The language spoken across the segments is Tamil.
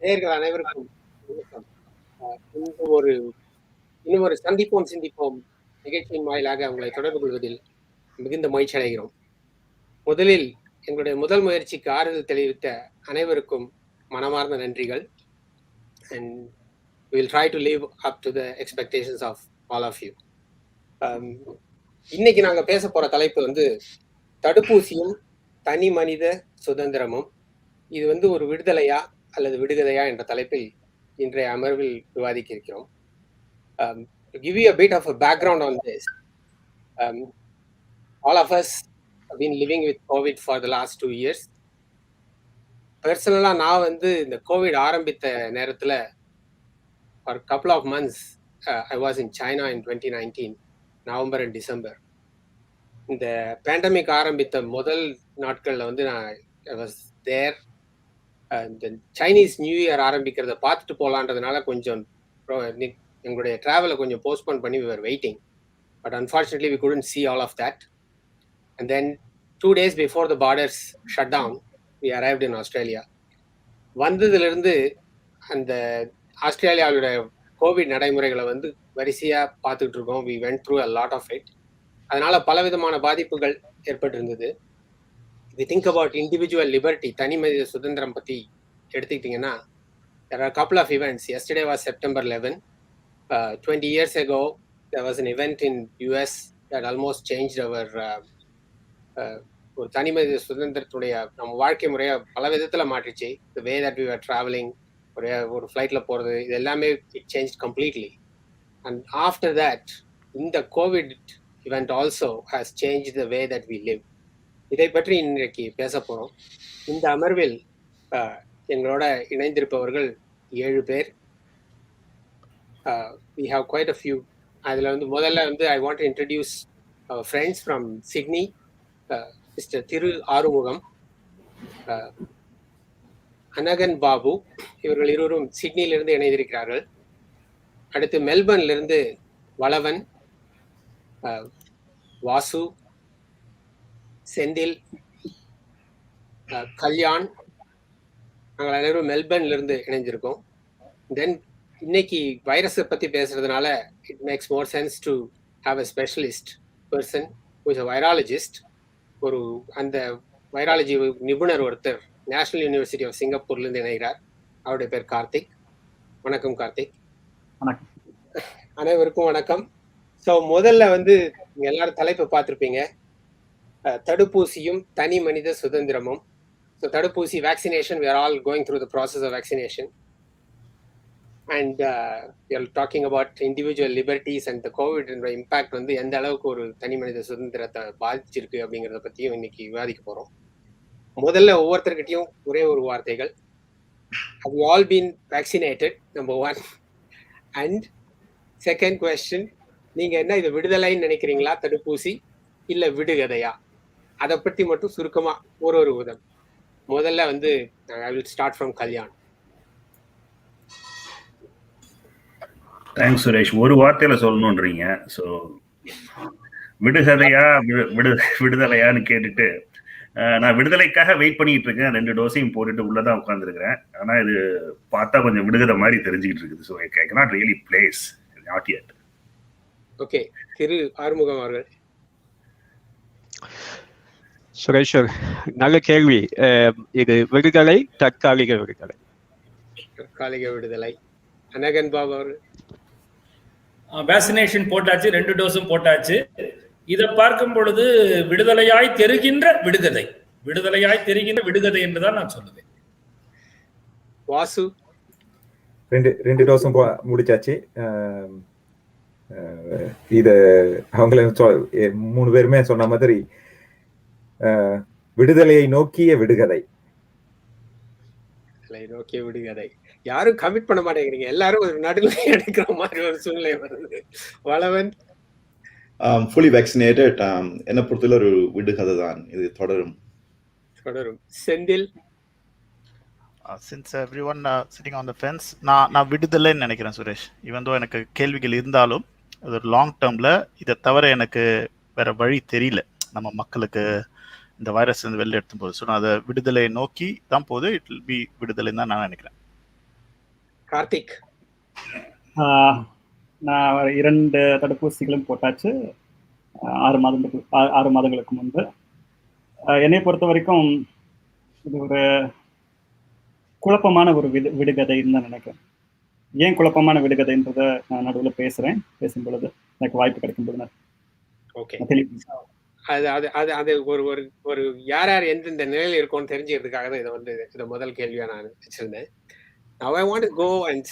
நேயர்கள் அனைவருக்கும் வணக்கம். இன்னும் ஒரு சந்திப்போம் சிந்திப்போம் நிகழ்ச்சியின் வாயிலாக உங்களை தொடர்பு கொள்வதில் மிகுந்த மகிழ்ச்சி அடைகிறோம். முதலில் எங்களுடைய முதல் முயற்சிக்கு ஆறுதல் தெரிவித்த அனைவருக்கும் மனமார்ந்த நன்றிகள். And we will try to live up to the expectations of all of you. இன்னைக்கு நாங்க பேச போற தலைப்பு தடுப்பூசியும் தனி மனித சுதந்திரமும். இது ஒரு விடுதலையா அல்லது விடுகதையா என்ற தலைப்பில் இன்றைய அமர்வில் விவாதிக்க இருக்கிறோம். To give you a bit of a background on this, all of us have been living with COVID for the last 2 years. Personally, நான் இந்த கோவிட் ஆரம்பித்த நேரத்துல for a couple of months I was in China in 2019, November and December. இந்த பேண்டமிக் ஆரம்பித்த முதல் நாட்கள்ல I was there. இந்த சைனீஸ் நியூ இயர் ஆரம்பிக்கிறத பார்த்துட்டு போகலான்றதுனால கொஞ்சம் எங்களுடைய ட்ராவலை கொஞ்சம் போஸ்ட்போன் பண்ணி we were waiting, but unfortunately we couldn't see all of that. And then 2 days before the borders shut down, we arrived in Australia. வந்ததுலேருந்து அந்த ஆஸ்திரேலியாவோட கோவிட் நடைமுறைகளை வரிசையா பார்த்துட்டு இருக்கோம். we went through a lot of it. அதனால பலவிதமான பாதிப்புகள் ஏற்பட்டிருந்தது. we think about individual liberty, தனி மனித சுதந்திரம் பத்தி எடுத்துக்கிட்டீங்கன்னா, there are a couple of events. Yesterday was September 11. 20 years ago there was an event in US that almost changed our ஒரு தனி மனித சுதந்திரத்துடைய நம்ம வாழ்க்கை முறையை பல விதத்துல மாற்றிச்சு. the way that we were traveling, ஒரு ஃப்ளைட்ல போறது, இது எல்லாமே it changed completely. And after that, இந்த Covid event also has changed the way that we live. இதை பற்றி இன்றைக்கு பேச போறோம். இந்த அமர்வில் எங்களோட இணைந்திருப்பவர்கள் 7 பேர். We have quite a few. அதுல முதல்ல I want to introduce our friends from Sydney. Mr. திரு ஆறுமுகம், அனகன் பாபு, இவர்கள் இருவரும் சிட்னியிலிருந்து இணைந்திருக்கிறார்கள். அடுத்து மெல்பர்ன்லிருந்து வளவன், வாசு, செந்தில், கல்யாண், நாங்கள் அனைவரும் மெல்பர்ன்ல இருந்து இணைஞ்சிருக்கோம். தென் இன்னைக்கு வைரஸை பத்தி பேசுறதுனால it makes more sense to have a specialist person who is a virologist. அந்த வைராலஜி நிபுணர் ஒருத்தர் நேஷனல் யூனிவர்சிட்டி ஆஃப் சிங்கப்பூர்லேருந்து இணைகிறார். அவருடைய பேர் கார்த்திக். வணக்கம் கார்த்திக். வணக்கம். அனைவருக்கும் வணக்கம். ஸோ முதல்ல நீங்க எல்லாரும் தலைப்பை பார்த்துருப்பீங்க, தடுப்பூசியும் தனி மனித சுதந்திரமும். So தடுப்பூசி vaccination, we are all going through the process of vaccination, and we are talking about individual liberties and the COVID impact எந்த அளவுக்கு ஒரு தனி மனித சுதந்திரத்தை பாதிச்சிருக்கு அப்படிங்கிறத பற்றியும் இன்னைக்கு விவாதிக்க போறோம். முதல்ல ஒவ்வொருத்தர்கிட்டையும் ஒரே ஒரு வார்த்தைகள். have you all been vaccinated? number 1. and second question, நீங்க என்ன இது விடுதலைன்னு நினைக்கிறீங்களா தடுப்பூசி இல்ல விடுகதையா? அதை பற்றி மட்டும் சுருக்கமா ஒரு உதவி. முதல்ல I will start from Kalyan. Thanks Suresh. ஒரு வார்த்தையில சொல்லணும்ன்றீங்க. ஸோ விடுகதையா விடுதலையான்னு கேட்டுட்டு நான் விடுதலைக்காக வெயிட் பண்ணிட்டு இருக்கேன். 2 டோஸையும் போட்டுட்டு உள்ளதான் உட்காந்துருக்கிறேன். ஆனா இது பார்த்தா கொஞ்சம் விடுகதை மாதிரி தெரிஞ்சுக்கிட்டு இருக்குது. So I cannot really place, not yet. Okay, திரு ஆறுமுகம் அவர்கள். சுரேஷ், நல்ல கேள்வி. இது விடுதலை, தற்காலிக விடுதலை. தற்காலிக விடுதலை. அனகன் பாபு அவர்கள். வேக்சினேஷன் போட்டாச்சு, 2 டோஸும் போட்டாச்சு. இதை பார்க்கும் பொழுது விடுதலையாய் தெரிகின்ற விடுகதை, விடுதலையாய் தெரிகின்ற விடுகதை என்றுதான் நான் சொல்லுவேன். வாசு. 2 டோஸும் முடிச்சாச்சு. இத அவங்கள 3 பேருமே சொன்ன மாதிரி விடுதலையை நோக்கிய விடுகதை. நோக்கிய விடுகதை. யாரும் கமிட் பண்ண மாட்டேங்கிறீங்க. எல்லாரும் ஒரு நடுநிலை எடுக்கிற மாதிரி ஒரு சூழ்நிலை வருது. Valavan fully vaccinated. என்ன பொறுத்தவரை ஒரு விடுகதை தான், இது தொடரும். Senthil since everyone sitting on the fence, நான் விடுதலைன்னு நினைக்கிறேன் சுரேஷ். ஈவன் தோ எனக்கு கேள்விகள் இருந்தாலும் அது ஒரு லாங் டேர்ம்ல இதை தவிர எனக்கு வேற வழி தெரியல நம்ம மக்களுக்கு இந்த வைரஸ் வந்து வெளில எடுத்தும் போது. ஸோ நான் அதை விடுதலையை நோக்கி தான் போகுது. இட் வில் பி விடுதலைன்னு தான் நான் நினைக்கிறேன். கார்த்திக் நான் 2 தடுப்பூசிகளும் போட்டாச்சு 6 மாதங்களுக்கு முன்பு. என்னை பொறுத்த வரைக்கும் இது ஒரு குழப்பமான ஒரு விடுகதைன்னு தான் நினைக்கிறேன். ஏன் குழப்பமான விடுகதைன்றத நான் நடுவில் பேசும் பொழுது எனக்கு வாய்ப்பு கிடைக்கும் போது அது ஒரு யார் எந்தெந்த நிலையில் இருக்கும்னு தெரிஞ்சுக்கிறதுக்காக தான் இதை முதல் கேள்வியா நான் வச்சிருந்தேன். Now I want to go and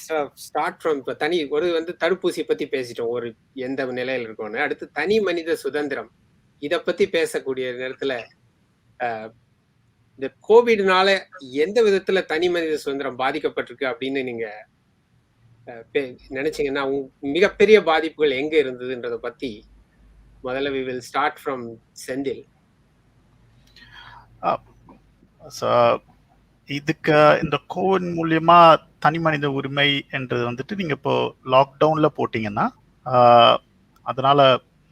start from ஒரு தடுப்பூசி பத்தி பேசிட்டோம், ஒரு எந்த நிலையில் இருக்கும்னு. அடுத்து தனி மனித சுதந்திரம், இத பத்தி பேசக்கூடிய நேரத்துல இந்த கோவிட்னால எந்த விதத்துல தனி மனித சுதந்திரம் பாதிக்கப்பட்டிருக்கு அப்படின்னு நீங்க நினைச்சீங்கன்னா மிகப்பெரிய பாதிப்புகள் எங்க இருந்ததுன்றத பத்தி முதல்ல we will start from Senthil. இதுக்கு இந்த கோவிட் மூலியமா தனி மனித உரிமை என்றது நீங்க இப்போ லாக்டவுன்ல போட்டீங்கன்னா அதனால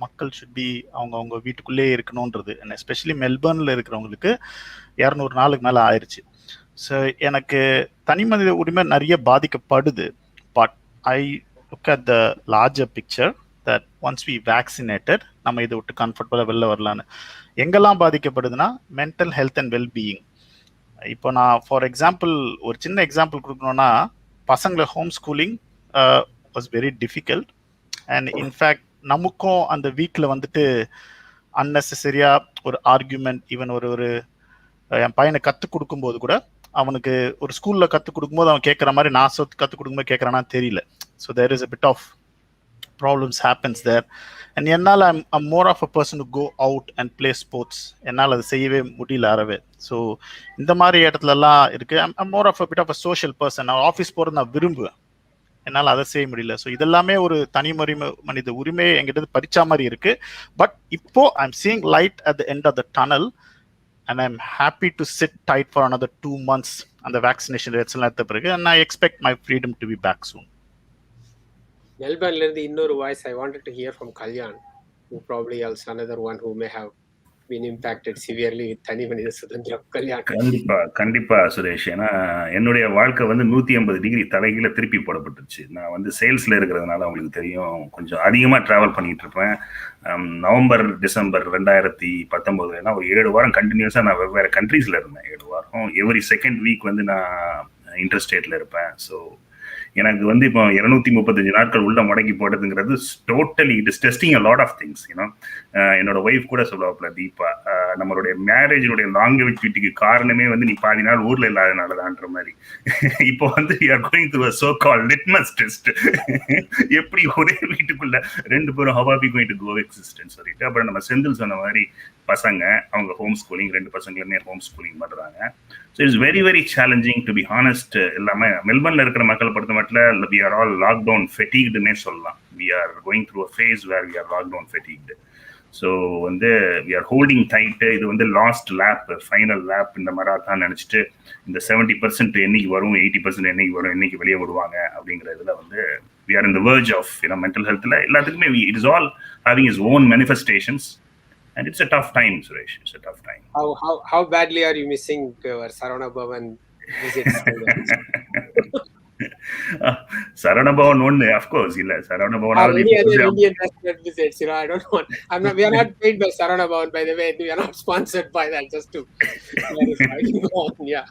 மக்கள் ஷுட் பி அவங்க வீட்டுக்குள்ளே இருக்கணும்ன்றது. எஸ்பெஷலி மெல்பர்ன்ல இருக்கிறவங்களுக்கு 200 நாளுக்கு மேல ஆயிடுச்சு. ஸோ எனக்கு தனி மனித உரிமை நிறைய பாதிக்கப்படுது. But I look at the larger picture that once we vaccinated நம்ம இதை விட்டு கம்ஃபர்டபுளாக வெளில வரலான்னு. எங்கெல்லாம் பாதிக்கப்படுதுன்னா மென்டல் ஹெல்த் அண்ட் வெல்பீயிங். இப்போ நான் ஃபார் எக்ஸாம்பிள் ஒரு சின்ன எக்ஸாம்பிள் கொடுக்கணும்னா, பசங்களை home schooling was very difficult. And in fact நமக்கும் அந்த வீட்டில் அன்னெசரியா ஒரு ஆர்கியூமெண்ட், ஈவன் ஒரு என் பையனை கற்றுக் கொடுக்கும்போது கூட அவனுக்கு ஒரு ஸ்கூல்ல கற்றுக் கொடுக்கும்போது அவன் கேட்குற மாதிரி நான் கற்றுக் கொடுக்கும்போது கேட்குறானா தெரியல. So there is a bit of problems happens there. And என்னால் I'm more of a person to go out and play sports. என்னால் அதை செய்யவே முடியல அறவே. ஸோ இந்த மாதிரி இடத்துலலாம் இருக்கு. I'm more of a bit of a social person. நான் ஆஃபீஸ் போகிறது நான் விரும்புவேன், என்னால் அதை செய்ய முடியல. ஸோ இதெல்லாமே ஒரு தனி மனித உரிமையை எங்கிட்ட பறிச்சா மாதிரி இருக்கு. பட் இப்போ I'm seeing light at the end of the tunnel and I'm happy to sit tight for another 2 months and the vaccination rates எல்லாம் எடுத்த பிறகு, and I expect my freedom to be back soon. மெல்பர்ன்ல இருந்து இன்னொரு voice I wanted to hear from Kalyan, who probably also another one who may have been impacted severely with தனி மனித சுதந்திரம். கல்யாண் கண்டிப்பா சுரேஷ். ஏன்னா என்னுடைய வாழ்க்கை 180 டிகிரி தலைகீழ திருப்பி போடப்பட்டுருச்சு. நான் சேல்ஸ்ல இருக்கிறதுனால உங்களுக்கு தெரியும், கொஞ்சம் அதிகமா டிராவல் பண்ணிட்டு இருப்பேன். நவம்பர் டிசம்பர் 2019 ஒரு 7 வாரம் கண்டினியூஸா நான் வெவ்வேறு கண்ட்ரீஸ்ல இருந்தேன். 7 வாரம் எவ்ரி செகண்ட் வீக் நான் இன்டர்ஸ்டேட்ல இருப்பேன். ஸோ எனக்கு இப்போ 235 நாட்கள் உள்ள முடக்கி போட்டதுங்கிறது totally it is testing a lot of things. என்னோட ஒய்ஃப் கூட சொல்லுவாப்புல, தீபா, நம்மளுடைய மேரேஜினுடைய லாங்கவிட்டிக்கு காரணமே நீ பாதி நாள் ஊர்ல இல்லாதனாலதான்ற மாதிரி. இப்போ you are going through a so called litmus test. எப்படி ஒரே வீட்டுக்குள்ள 2 பேரும் how are we going to go existence சொல்லிட்டு. அப்புறம் நம்ம செந்தில் சொன்ன மாதிரி பசங்க அவங்க ஹோம் ஸ்கூலிங், 2 பசங்களுமே ஹோம் ஸ்கூலிங் பண்றாங்க. So it's very very challenging to be honest. எல்லாமே மெல்பர்ன்ல இருக்கிற மக்களை பொறுத்த மட்டும் we are all lockdown fatiguedனே சொல்லலாம். we are going through a phase where we are lockdown fatigued. So we are holding tight. இது லாஸ்ட் லேப், ஃபைனல் லேப் இந்த மராத்தான் நினைச்சிட்டு இந்த 70% என்னைக்கு வரும், 80% என்னைக்கு வரும், என்னைக்கு வெளியே விடுவாங்க அப்படிங்கிறதுல we are in the verge of mental healthல எல்லாத்துக்குமே it is all having its own manifestations. And it's a tough time, Suresh. It's a tough time. How badly are you missing Saravana Bhavan visits? Saravana Bhavan one, of course. Illa Saravana Bhavan. Any other Indian restaurant visits? I don't know. We are not paid by Saravana Bhavan, by the way. We are not sponsored by that. Just to clarify. Yeah.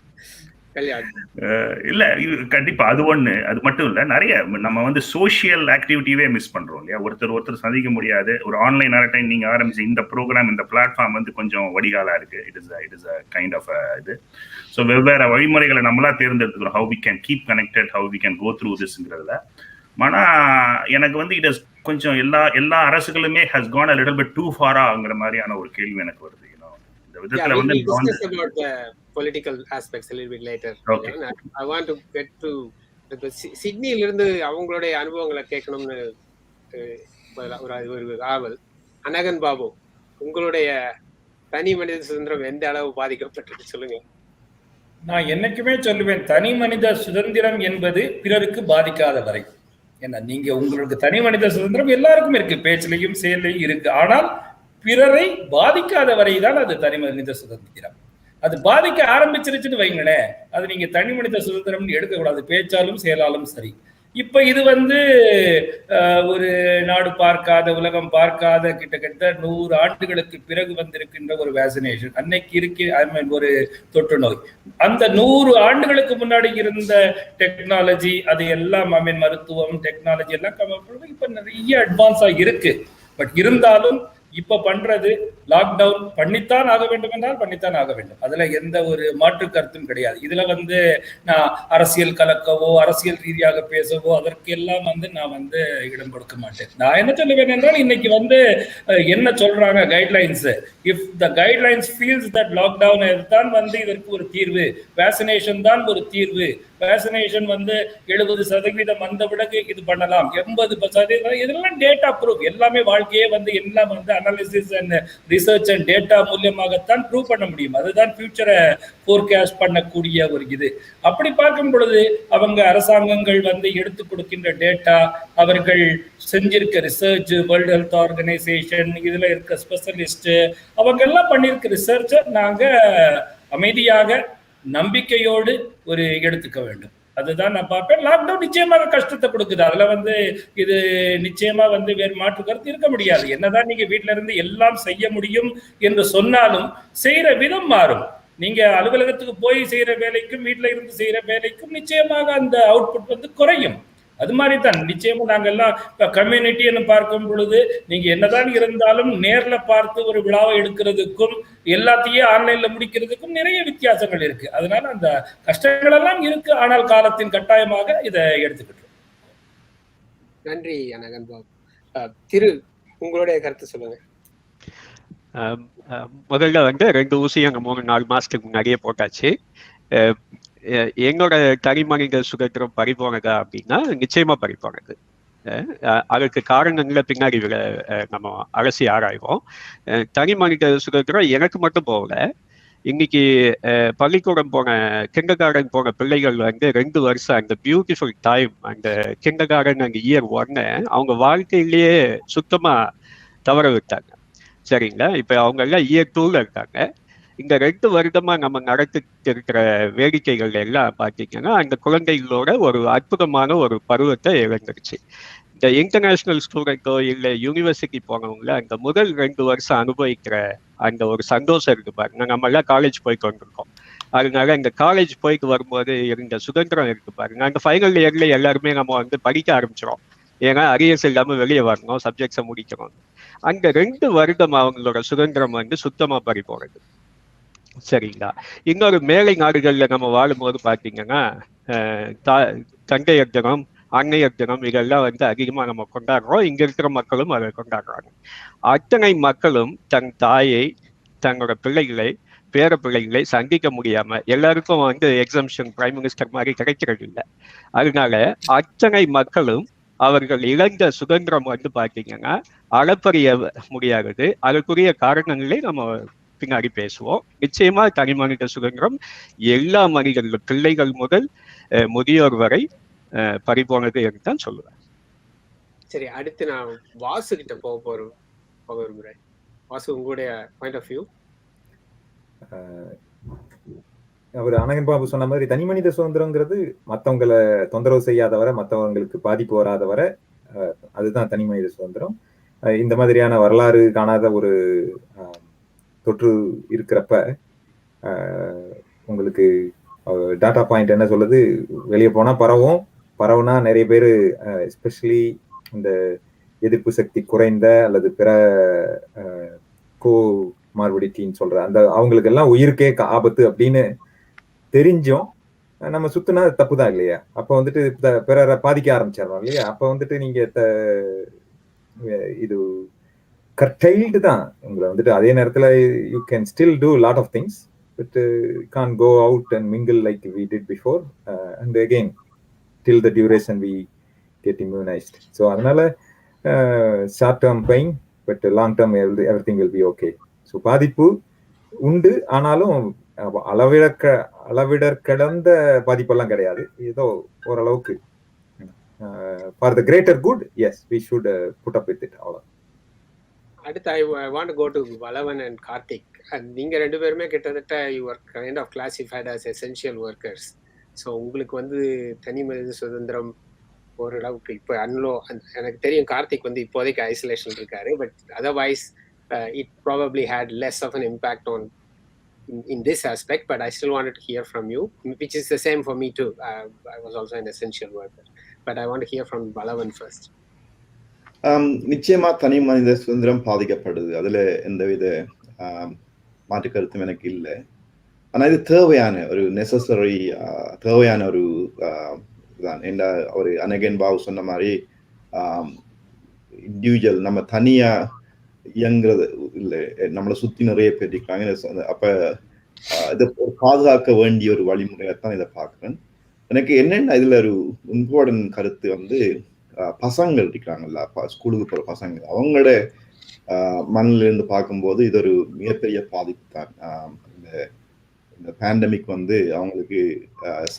இல்ல கண்டிப்பா அது ஒண்ணு. அது மட்டும் இல்ல, நிறைய நம்ம சோசியல் ஆக்டிவிட்டியே மிஸ் பண்றோம் இல்லையா. ஒருத்தர் சந்திக்க முடியாது. ஒரு ஆன்லைன் டைம் நீங்க ஆரம்பிச்ச இந்த ப்ரோக்ராம், இந்த பிளாட்ஃபார்ம் கொஞ்சம் வடிகாலா இருக்கு. It is a kind of இது. ஸோ வெவ்வேறு வழிமுறைகளை நம்மளா தேர்ந்தெடுத்துக்கிறோம். how we can keep connected, how we can go through thisங்கிறதுல. ஆனா எனக்கு இட் இஸ் கொஞ்சம் எல்லா அரசுகளுமே has gone a little bit too far-ஆங்கிற மாதிரியான ஒரு கேள்வி எனக்கு வருது. இந்த விதத்துல வந்து discuss about the political aspects a little bit later. Okay. I want to get to சிட்னியில இருந்து அவங்களுடைய அனுபவங்களை கேட்கணும்னு ஒரு ஆவல். அனகன் பாபு, உங்களுடைய தனி மனித சுதந்திரம் எந்த அளவு பாதிக்கப்பட்டு சொல்லுங்க. நான் என்னைக்குமே சொல்லுவேன், தனி மனித சுதந்திரம் என்பது பிறருக்கு பாதிக்காத வரை. ஏன்னா நீங்க உங்களுக்கு தனி மனித சுதந்திரம் எல்லாருக்கும் இருக்கு, பேச்சிலையும் செயலையும் இருக்கு. ஆனால் பிறரை பாதிக்காத வரைதான் அது தனி மனித சுதந்திரம். அது பாதிக்க ஆரம்பிச்சிருச்சுன்னு வைங்களேன், அது நீங்க தனி மனித சுதந்திரம்னு எடுக்கக்கூடாது, பேச்சாலும் செயலாலும் சரி. இப்ப இது ஒரு நாடு பார்க்காத, உலகம் பார்க்காத கிட்டத்தட்ட 100 ஆண்டுகளுக்கு பிறகு வந்திருக்கின்ற ஒரு வேக்சினேஷன். அன்னைக்கு ஒரு தொற்று நோய். அந்த 100 ஆண்டுகளுக்கு முன்னாடி இருந்த டெக்னாலஜி, அது எல்லாம் மருத்துவம் டெக்னாலஜி எல்லாம் இப்ப நிறைய அட்வான்ஸா இருக்கு. பட் இருந்தாலும் இப்ப பண்றது லாக்டவுன் பண்ணித்தான் ஆக வேண்டும் என்றால் பண்ணித்தான் ஆக வேண்டும். அதுல எந்த ஒரு மாற்று கருத்தும் கிடையாது. இதுல நான் அரசியல் கலக்கவோ அரசியல் ரீதியாக பேசவோ அதற்கெல்லாம் நான் இடம் கொடுக்க மாட்டேன். நான் என்ன சொல்லுவேன் என்றால், இன்னைக்கு என்ன சொல்றாங்க guidelines, if the guidelines feels that lockdown தான் இதற்கு ஒரு தீர்வு, வேக்சினேஷன் தான் ஒரு தீர்வு, வேக்சினேஷன் 70% வந்த பிறகு இது பண்ணலாம், 80% இதெல்லாம் டேட்டா ப்ரூஃப். எல்லாமே வாழ்க்கையே எல்லாம் analysis and research and data மூலமாகத்தான் ப்ரூவ் பண்ண முடியும். அதுதான் ஃபியூச்சரை ஃபோர்காஸ்ட் பண்ணக்கூடிய ஒரு இது. அப்படி பார்க்கும் பொழுது அவங்க அரசாங்கங்கள் எடுத்து கொடுக்கின்ற டேட்டா, அவர்கள் செஞ்சிருக்க ரிசர்ச், வேர்ல்டு ஹெல்த் ஆர்கனைசேஷன், இதுல இருக்க ஸ்பெஷலிஸ்ட், அவங்க எல்லாம் பண்ணிருக்க ரிசர்ச்சை நாங்க அமைதியாக நம்பிக்கையோடு எடுத்துக்க வேண்டும். அதுதான் நான் பார்ப்பேன். லாக்டவுன் நிச்சயமாக கஷ்டத்தை கொடுக்குது. அதுல இது நிச்சயமா வேறு மாற்று கருத்து இருக்க முடியாது. என்னதான் நீங்க வீட்டுல இருந்து எல்லாம் செய்ய முடியும் என்று சொன்னாலும் செய்யற விதம் மாறும். நீங்க அலுவலகத்துக்கு போய் செய்யற வேலைக்கும் வீட்டுல இருந்து செய்யற வேலைக்கும் நிச்சயமாக அந்த அவுட்புட் குறையும். அது மாதிரி தான் நிச்சயமா நாங்கெல்லாம் கம்யூனிட்டின்னு பார்க்கும் பொழுது நீங்க என்னதான் இருந்தாலும் நேர்ல பார்த்து ஒரு விழாவை எடுக்கிறதுக்கும் எல்லாத்தையும் ஆன்லைன்ல முடிக்கிறதுக்கும் நிறைய வித்தியாசங்கள் இருக்கு. அதனால அந்த கஷ்டங்கள் எல்லாம் இருக்கு. ஆனால் காலத்தின் கட்டாயமாக இதை எடுத்துக்கிட்டு. நன்றி அனகன் பாபு. திரு, உங்களுடைய கருத்து சொல்லுங்க. முதல்ல 2 ஊசி அங்க 3-4 மாசத்துக்கு முன்னாடியே போட்டாச்சு. என்னோட தனி மனித சுதந்திரம் பறிபோனதா அப்படின்னா நிச்சயமா பறிபோனது. அதுக்கு காரணங்களை பின்னாடி நம்ம அலசி ஆராய்வோம். தனி மனித சுதந்திரம் எனக்கு மட்டும் போகல, இன்னைக்கு பள்ளிக்கூடம் போன கிண்டர்கார்டன் போன பிள்ளைகள் 2 வருஷம் அந்த பியூட்டிஃபுல் டைம், அந்த கிண்டர்கார்டன் அந்த இயர் 1 அவங்க வாழ்க்கையிலேயே சுத்தமா தவற விட்டாங்க. சரிங்களா? இப்ப அவங்க எல்லாம் இயர் 2ல இருக்காங்க. இந்த 2 வருடமா நம்ம நடத்திட்டு இருக்கிற வேடிக்கைகள் எல்லாம் பார்த்தீங்கன்னா அந்த குழந்தைகளோட ஒரு அற்புதமான ஒரு பருவத்தை இழந்துருச்சு. இந்த இன்டர்நேஷனல் ஸ்டூடெண்ட்டோ இல்லை யூனிவர்சிட்டி போனவங்கள அந்த முதல் 2 வருஷம் அனுபவிக்கிற அந்த ஒரு சந்தோஷம் இருக்கு பாருங்க. நம்ம எல்லாம் காலேஜ் போய் கொண்டிருக்கோம். அதனால இந்த காலேஜ் போயிட்டு வரும்போது இருந்த சுதந்திரம் இருக்கு பாருங்க. அந்த ஃபைனல் இயர்ல எல்லாருமே நம்ம படிக்க ஆரம்பிச்சிடும். ஏன்னா அரியர்ஸ் இல்லாம வெளியே வரணும், சப்ஜெக்ட்ஸை முடிக்கணும். அந்த 2 வருடம் அவங்களோட சுதந்திரம் சுத்தமா பறி போறது. சரிங்களா? இன்னொரு மேலை நாடுகள்ல நம்ம வாழும்போது பாத்தீங்கன்னா தந்தையர் தினம், அன்னையர் தினம் இதெல்லாம் அதிகமா நம்ம கொண்டாடுறோம். இங்க இருக்கிற மக்களும் அதை கொண்டாடுறாங்க. அத்தனை மக்களும் தன் தாயை, தங்களோட பிள்ளைகளை, பேர பிள்ளைகளை சந்திக்க முடியாம எல்லாருக்கும் எக்ஸம்ஷன் பிரைம் மினிஸ்டர் மாதிரி கிடைக்கிறது இல்லை. அதனால அத்தனை மக்களும் அவர்கள் இழந்த சுதந்திரம் பாத்தீங்கன்னா அளப்பறிய முடியாதது. அதற்குரிய காரணங்களே நம்ம பின்னாடி பேசுவோம். நிச்சயமா தனி மனித சுதந்திரம் எல்லா மனிதர்களும், பிள்ளைகள் முதல் முதியோர் வரை பறிபோனது என்று தான் சொல்லுவேன். சரி, அடுத்து நான் வாசு கிட்ட போக விரும்புறேன். வாசு, உங்களுடைய பாயிண்ட் ஆஃப் வியூ. அவர் அனகன் பாபு சொன்ன மாதிரி தனி மனித சுதந்திரங்கிறது மற்றவங்களை தொந்தரவு செய்யாதவரை, மற்றவங்களுக்கு பாதிப்பு வராதவரை அதுதான் தனி மனித சுதந்திரம். இந்த மாதிரியான வரலாறு காணாத ஒரு தொற்று இருக்கிறப்ப உங்களுக்கு டாட்டா பாயிண்ட் என்ன சொல்லுது? வெளியே போனா பரவுனா நிறைய பேர், எஸ்பெஷலி இந்த எதிர்ப்பு சக்தி குறைந்த அல்லது பிற கோமார்பிடிட்டின்னு சொல்ற அந்த அவங்களுக்கு எல்லாம் உயிருக்கே ஆபத்து அப்படின்னு தெரிஞ்சும் நம்ம சுத்தினா தப்பு தான் இல்லையா? அப்ப பிறரை பாதிக்க ஆரம்பிச்சிடறோம் இல்லையா? அப்ப நீங்க இது கர்டைல்டு தான் உங்களை வந்துட்டு. அதே நேரத்தில் you can still do lot of things, but can go out and mingle like we did before and again till the duration we get immunised. So அதனால short term pain, but long term everything will be okay. So பாதிப்பு உண்டு, ஆனாலும் அளவிட கடந்த பாதிப்பெல்லாம் கிடையாது. ஏதோ ஓரளவுக்கு for the greater good, yes we should put up with it. அவ்வளோ. அடுத்து I want go to Valavan and Karthik. நீங்க ரெண்டு பேருமே கிட்டத்தட்ட you are kind of classified as essential workers. So உங்களுக்கு வந்து தனி மனித சுதந்திரம் ஓரளவுக்கு இப்போ எனக்கு தெரியும் கார்த்திக் வந்து இப்போதைக்கு ஐசோலேஷன் இருக்காரு, but otherwise it probably had less of an impact on in this aspect, but I still wanted to hear from you, which is the same for me too. I was also an essential worker, but I want to hear from Balavan first. நிச்சயமா தனி மனித சுதந்திரம் பாதிக்கப்படுது, அதுல எந்தவித மாற்று கருத்தும் எனக்கு இல்லை. ஆனா இது தேவையான ஒரு நெசசரி, தேவையான ஒரு இதுதான். என்ன ஒரு அனகன் பாபு சொன்ன மாதிரி இண்டிவிஜுவல் நம்ம தனியா இயங்குறது இல்லை, நம்மளை சுத்தி நிறைய பேர் இருக்காங்க. அப்ப இதை பாதுகாக்க வேண்டிய ஒரு வழிமுறையத்தான் இதை பார்க்கிறேன். எனக்கு என்னென்ன இதுல ஒரு இம்பார்ட்டன்ட் கருத்து வந்து பசங்கள் இருக்கிறாங்கல்ல, ஸ்கூலுக்கு போற பசங்க, அவங்களோட மண்ணில இருந்து பார்க்கும்போது இது ஒரு மிகப்பெரிய பாதிப்பு தான். இந்த பேண்டமிக் வந்து அவங்களுக்கு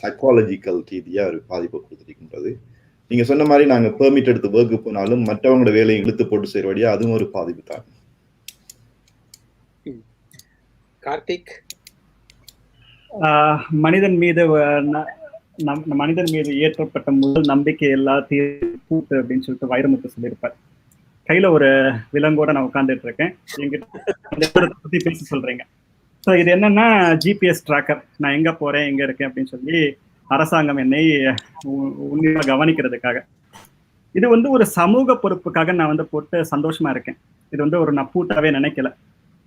சைக்காலஜிக்கல் ரீதியா ஒரு பாதிப்பை கொடுத்துருக்கின்றது. நீங்க சொன்ன மாதிரி நாங்க பெர்மிட் எடுத்து ஒர்க்கு போனாலும் மற்றவங்களோட வேலையை இழுத்து போட்டு செய்யறபடியா அதுவும் ஒரு பாதிப்பு தான். கார்த்திக், மனிதன் மீது ஏற்றப்பட்ட முதல் நம்பிக்கை எல்லாத்தையும் பூட்டு அப்படின்னு சொல்லிட்டு வைரமுத்து சொல்லியிருப்பார். கையில ஒரு விலங்கோட நான் உட்காந்துட்டு இருக்கேன், எங்கிட்ட பத்தி பேச சொல்றீங்க. ஸோ இது என்னன்னா ஜிபிஎஸ் ட்ராக்கர், நான் எங்க போறேன் எங்க இருக்கேன் அப்படின்னு சொல்லி அரசாங்கம் என்னை உண்மையாக கவனிக்கிறதுக்காக. இது வந்து ஒரு சமூக பொறுப்புக்காக நான் வந்து போட்டு சந்தோஷமா இருக்கேன். இது வந்து ஒரு நான் பூட்டாவே நினைக்கல.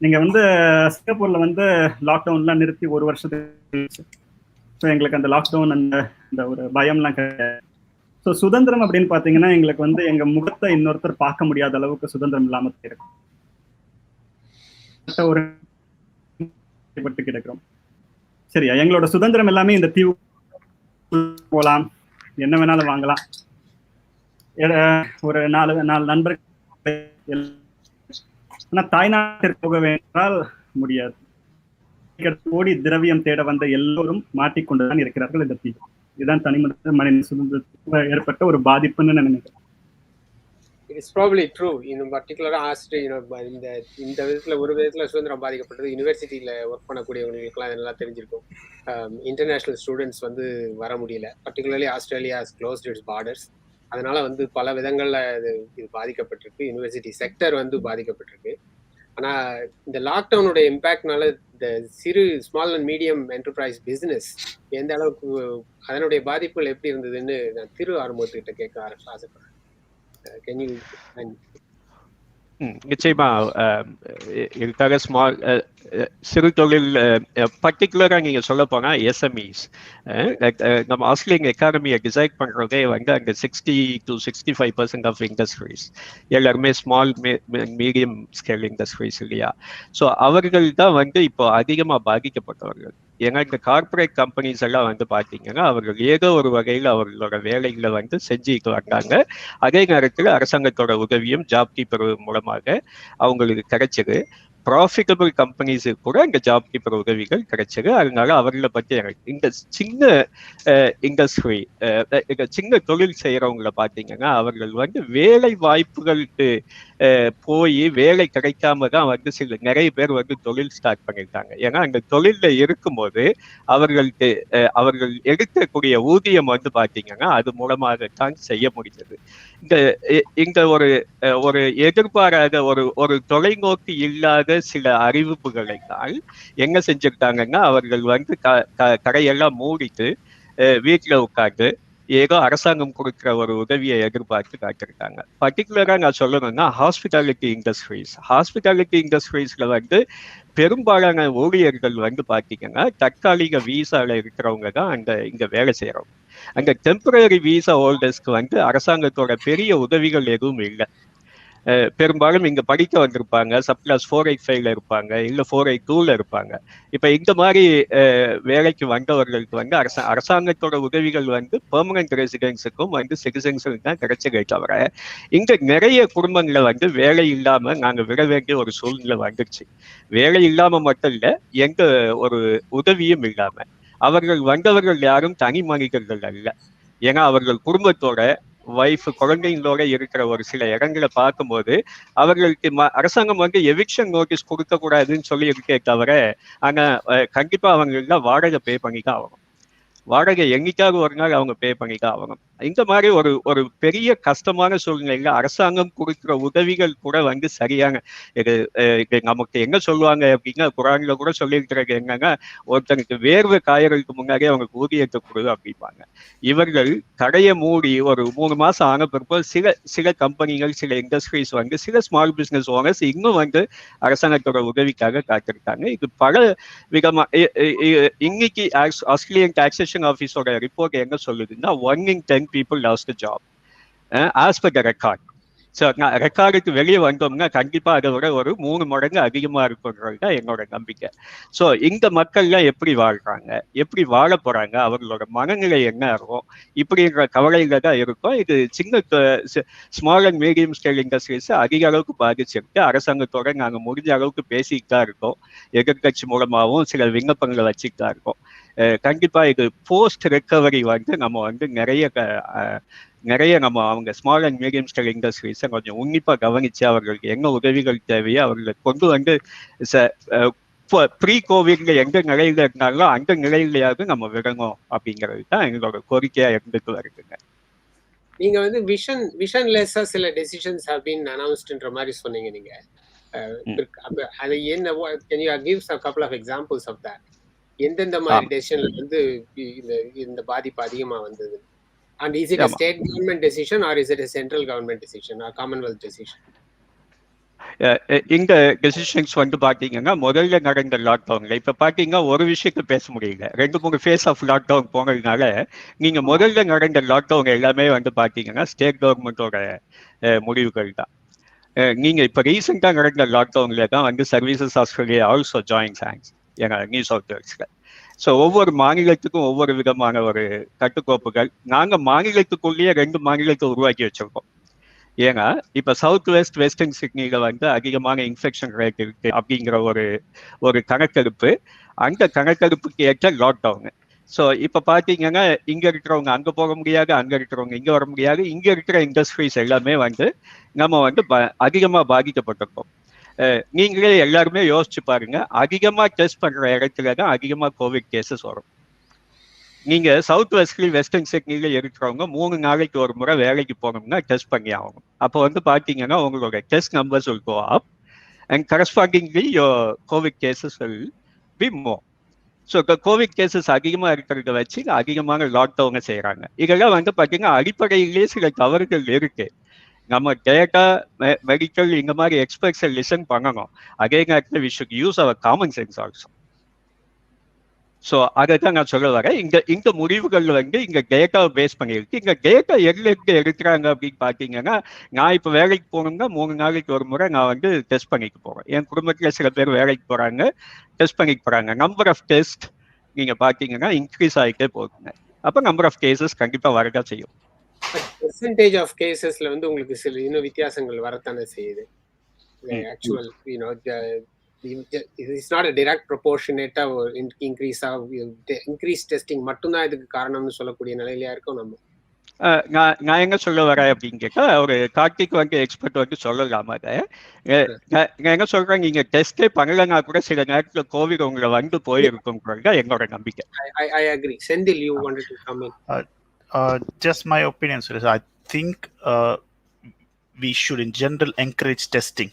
நீங்க வந்து சிங்கப்பூர்ல வந்து லாக்டவுன்லாம் நிறுத்தி 1 வருஷத்துக்கு, ஸோ எங்களுக்கு அந்த லாக்டவுன் அந்த ஒரு பயம்லாம் கிடையாது. ஸோ சுதந்திரம் அப்படின்னு பாத்தீங்கன்னா எங்களுக்கு வந்து எங்க முகத்தை இன்னொருத்தர் பார்க்க முடியாத அளவுக்கு சுதந்திரம் இல்லாம இருக்கும். ஒரு கிடக்கிறோம். சரியா, எங்களோட சுதந்திரம் எல்லாமே இந்த தீவு போலாம், என்ன வேணாலும் வாங்கலாம். ஒரு 4 நண்பர்கள், ஆனா தாய்நாட்டிற்கு போக வேண்டால் முடியாது. கோடி திரவியம் தேட வந்த எல்லோரும் மாட்டிக்கொண்டுதான் இருக்கிறார்கள் இந்த தீவு. இதுதான் மனித சுதந்திரத்துக்கு ஏற்பட்ட ஒரு பாதிப்புன்னு நான் நினைக்கிறேன். It's probably true. In particular, இந்த விதத்துல ஒரு விதத்துல சுதந்திரம் பாதிக்கப்பட்டது. யூனிவர்சிட்டியில ஒர்க் பண்ணக்கூடியவங்களுக்குலாம் இதெல்லாம் தெரிஞ்சிருக்கும். இன்டர்நேஷனல் ஸ்டூடெண்ட்ஸ் வந்து வர முடியல. Particularly Australia has closed it's borders. அதனால வந்து பல விதங்கள்ல இது பாதிக்கப்பட்டிருக்கு. யூனிவர்சிட்டி செக்டர் வந்து பாதிக்கப்பட்டிருக்கு. ஆனா இந்த லாக்டவுனுடைய இம்பாக்ட்னால இந்த small and medium enterprise business எந்த அளவுக்கு அதனுடைய பாதிப்புகள் எப்படி இருந்ததுன்னு நான் திரு ஆறுமுகத்துக்கிட்ட கேட்க ஆசைப்படுறேன். நிச்சயமா இதுக்காக சிறு தொழில் பர்டிகுலரா நீங்க சொல்ல போனா எஸ்எம்இஸ், நம்ம ஆஸ்திரேலியன் எக்கானமியை டிசைட் பண்றதே வந்து அங்க 60 to 65% ஆஃப் இண்டஸ்ட்ரீஸ் எல்லாருமே ஸ்மால் மீடியம் ஸ்கேல் இண்டஸ்ட்ரீஸ் இல்லையா. ஸோ அவர்கள் தான் வந்து இப்போ அதிகமா பாதிக்கப்பட்டவர்கள். ஏன்னா இந்த கார்பரேட் கம்பெனிஸ் எல்லாம் வந்து பார்த்தீங்கன்னா அவர்கள் ஏதோ ஒரு வகையில் அவர்களோட வேலைகளை வந்து செஞ்சுட்டு வந்தாங்க. அதே நேரத்தில் அரசாங்கத்தோட உதவியும் ஜாப் கீப்பர் மூலமாக அவங்களுக்கு கிடைச்சது. ப்ராஃபிட்டபிள் கம்பெனிஸுக்கு கூட இந்த ஜாப் கீப்பர் உதவிகள் கிடைச்சது. அதனால அவர்களை பற்றி இந்த சின்ன இண்டஸ்ட்ரி, சின்ன தொழில் செய்யறவங்களை பார்த்தீங்கன்னா அவர்கள் வந்து வேலை வாய்ப்புகளுக்கு போய் வேலை கிடைக்காம தான் வந்து நிறைய பேர் வந்து தொழில் ஸ்டார்ட் பண்ணியிருக்காங்க. ஏன்னா அந்த தொழில்ல இருக்கும்போது அவர்கள் எடுக்கக்கூடிய ஊதியம் வந்து பார்த்தீங்கன்னா அது மூலமாகத்தான் செய்ய முடிஞ்சது. இந்த ஒரு எதிர்பாராத ஒரு தொலைநோக்கு இல்லாத சில அறிவிப்புகளை தான் என்ன செஞ்சிருக்காங்கன்னா அவர்கள் வந்து கடையெல்லாம் மூடிட்டு வீட்டுல உட்காந்து ஏதோ அரசாங்கம் கொடுக்குற ஒரு உதவியை எதிர்பார்த்து காட்டிருக்காங்க. பர்டிகுலரா நான் சொல்லணும்னா ஹாஸ்பிட்டாலிட்டி இண்டஸ்ட்ரீஸ்ல வந்து பெரும்பாலான ஊழியர்கள் வந்து பாத்தீங்கன்னா தற்காலிக வீசால இருக்கிறவங்க தான் இங்க வேலை செய்யறவங்க. அங்க டெம்பரரி வீசா ஹோல்டர்ஸ்க்கு வந்து அரசாங்கத்தோட பெரிய உதவிகள் எதுவும் இல்லை. பெரும்பாலும் இங்க படிக்க வந்திருப்பாங்க, சப்கிளாஸ் 485 இருப்பாங்க, இல்ல 482 இருப்பாங்க. இப்ப இந்த மாதிரி வேலைக்கு வந்தவர்களுக்கு வந்து அரசாங்கத்தோட உதவிகள் வந்து பெர்மனன்ட் ரெசிடென்ஸுக்கும் வந்து சிட்டிசன்ஸுக்கும் தான் கிடைச்சதே தவிர இங்க நிறைய குடும்பங்களை வந்து வேலை இல்லாம நாங்க விட வேண்டிய ஒரு சூழ்நிலை வந்துருச்சு. வேலை இல்லாம மட்டும் இல்ல, எங்க ஒரு உதவியும் இல்லாம. அவர்கள் வந்தவர்கள் யாரும் தனி மனிதர்கள் அல்ல. ஏன்னா அவர்கள் குடும்பத்தோட வைஃப் குழந்தைங்களோட இருக்கிற ஒரு சில இடங்களை பார்க்கும்போது அவர்களுக்கு அரசாங்கம் வந்து எவிக்ஷன் நோட்டீஸ் கொடுக்க கூடாதுன்னு சொல்லி இருக்கே தவிர ஆனா கண்டிப்பா அவங்க எல்லாம் வாடகை பே பண்ணிதான் ஆகணும். வாடகை என்னைக்காவது ஒரு நாள் அவங்க பே பண்ணிதான் ஆகணும். இந்த மாதிரி ஒரு பெரிய கஷ்டமான சூழ்நிலையில அரசாங்கம் கொடுக்குற உதவிகள் கூட வந்து சரியான இது நமக்கு என்ன சொல்லுவாங்க அப்படின்னா, குரான்ல கூட சொல்லியிருக்கிறது என்னன்னா, ஒருத்தனுக்கு வேர்வை காயறதுக்கு முன்னாடியே அவங்க ஊதியத்தை கொடு அப்படிம்பாங்க. இவர்கள் கடையை மூடி ஒரு 3 மாசம் ஆன பிறகு சில கம்பெனிகள், சில இண்டஸ்ட்ரீஸ் வந்து சில ஸ்மால் பிசினஸ் ஓனர்ஸ் இன்னும் வந்து அரசாங்கத்தோட உதவிக்காக காத்திருக்காங்க. இது பல விதமா இன்னைக்கு ஆஸ்திரேலியன் டாக்ஸேஷன் ஆஃபீஸோட ரிப்போர்ட் என்ன சொல்லுதுன்னா 1 in 10 people lost a job as per the record. So ரெக்கார்டுக்கு வெளியே வந்தோம்னா கண்டிப்பா அதை விட ஒரு 3 மடங்கு அதிகமா இருக்குன்றது தான் என்னோட நம்பிக்கை. ஸோ இந்த மக்கள்லாம் எப்படி வாழ்றாங்க, எப்படி வாழ போறாங்க, அவர்களோட மனநிலை என்ன இருக்கும், இப்படின்ற கவலையில தான் இருக்கும். இது சின்ன small and medium scale industries அதிக அளவுக்கு பாதிச்சிருக்கு. அரசாங்கத்தோட நாங்கள் முடிஞ்ச அளவுக்கு பேசிட்டு தான் இருக்கோம். எதிர்கட்சி மூலமாகவும் சில விண்ணப்பங்களை வச்சுட்டு தான் இருக்கோம். கண்டிப்பா இது போஸ்ட் ரெக்கவரி வந்து நம்ம வந்து நிறைய நம்ம அவங்க ஸ்மால் அண்ட் மீடியம் ஸ்கேல் இண்டஸ்ட்ரீஸை கொஞ்சம் உன்னிப்பா கவனிச்சு அவர்களுக்கு என்ன உதவிகள் தேவையோ அவர்களை கொண்டு வந்து ப்ரீ கோவிட்ல எந்த நிலையில இருந்தாலும் அந்த நிலையிலையாவது நம்ம விடணும் அப்படிங்கிறது தான் எங்களோட கோரிக்கையா இருந்துட்டு வருதுங்க. நீங்க வந்து விஷன்லெஸ்ஸா சில டெசிஷன்ஸ் ஹேவ் பீன் அனௌன்ஸ்ட்ன்ற மாதிரி சொன்னீங்க. நீங்க அது என்ன, can you give a couple of examples of that? எந்தெந்த மாதிரி டெசிஷன்ல வந்து இந்த பாதிப்பு அதிகமா வந்தது? And is it a state government decision or is it a central government decision or Commonwealth decision? இந்த டெசிஷன்ஸ் வந்து பாத்தீங்கன்னா முதல்ல நடந்த லாக்டவுன்ல இப்ப பாத்தீங்கன்னா ஒரு விஷயத்த பேச முடியல. 2-3 ஃபேஸ் ஆஃப் லாக்டவுன் போனதுனால நீங்க முதல்ல நடந்த லாக்டவுன் எல்லாமே வந்து பாத்தீங்கன்னா ஸ்டேட் கவர்மெண்டோட முடிவுகள் தான். நீங்க இப்ப ரீசெண்டா நடந்த லாக்டவுன்ல தான் வந்து services Australia also joins hands New South வேல்ஸ்ல. ஸோ ஒவ்வொரு மாநிலத்துக்கும் ஒவ்வொரு விதமான ஒரு கட்டுக்கோப்புகள் நாங்கள் மாநிலத்துக்குள்ளேயே 2 மாநிலத்தை உருவாக்கி வச்சிருக்கோம். ஏன்னா இப்ப சவுத் வெஸ்டர்ன் சிட்னியில வந்து அதிகமான இன்ஃபெக்ஷன் ரேட் இருக்கு அப்படிங்கிற ஒரு கணக்கெடுப்பு, அந்த கணக்கெடுப்புக்கு ஏற்ற லாக்டவுன். ஸோ இப்ப பாத்தீங்கன்னா இங்க இருக்கிறவங்க அங்க போக முடியாது, அங்க இருக்கிறவங்க இங்க வர முடியாது. இங்க இருக்கிற இண்டஸ்ட்ரீஸ் எல்லாமே வந்து நம்ம வந்து அதிகமா பாதிக்கப்பட்டிருக்கோம். நீங்களே எல்லாருமே யோசிச்சு பாருங்க, அதிகமா டெஸ்ட் பண்ற இடத்துல தான் அதிகமா கோவிட் கேசஸ் வரும். நீங்க சவுத் வெஸ்டர்ன் சிட்னில இருக்கிறவங்க 3 நாளைக்கு ஒரு முறை வேலைக்கு போகணும்னா டெஸ்ட் பண்ணி ஆகணும். அப்போ வந்து பாத்தீங்கன்னா உங்களோட test numbers will go up and correspondingly your COVID cases will be more. So Covid cases அதிகமா இருக்கிறத வச்சு அதிகமான லாக்டவுனை செய்யறாங்க. இதெல்லாம் வந்து பாத்தீங்கன்னா அடிப்படையிலேயே சில தவறுகள் இருக்கு. நம்ம டேட்டா மெடிக்கல் இந்த மாதிரி எக்ஸ்பர்ட்ஸை லிசன் பண்ணணும். அதே நேரத்தில் we should use our common sense also. So அதை தான் நான் சொல்ல வரேன். இந்த முடிவுகள் வந்து இங்க டேட்டாவை பேஸ் பண்ணியிருக்கு. இங்க டேட்டா எங்க எடுக்கிறாங்க அப்படின்னு பாத்தீங்கன்னா, நான் இப்ப வேலைக்கு போகணும்னா 3 நாளைக்கு ஒரு முறை நான் வந்து டெஸ்ட் பண்ணிட்டு போறேன். என் குடும்பத்துல சில பேர் வேலைக்கு போறாங்க, டெஸ்ட் பண்ணிட்டு போறாங்க. நம்பர் ஆஃப் டெஸ்ட் நீங்க பாத்தீங்கன்னா இன்க்ரீஸ் ஆகிட்டே போகுங்க. அப்ப நம்பர் ஆஃப் கேசஸ் கண்டிப்பா வரதான் செய்யும். பெர்சன்டேஜ் ஆஃப் கேசஸ்ல வந்து உங்களுக்கு சில இன்னும் வித்தியாசங்கள் வரத்தானே செய்யுது. Actual it's not a direct proportionate increase testing மட்டும்தான் இதுக்கு காரணம்னு சொல்லக்கூடிய நிலையில இருக்கும். நம்ம நான் எங்க சொல்ல வரேன் அப்படின்னு கேட்டா, ஒரு கார்த்திக் வந்து எக்ஸ்பர்ட் வந்து சொல்லலாமா? நான் என்ன சொல்றேன், நீங்க டெஸ்டே பண்ணலன்னா கூட சில நேரத்துல கோவிட் உங்களை வந்து போயிருக்கும் என்னோட நம்பிக்கை. I agree. Sendil, you wanted to come in. Just my opinion, sir. I think we should in general encourage testing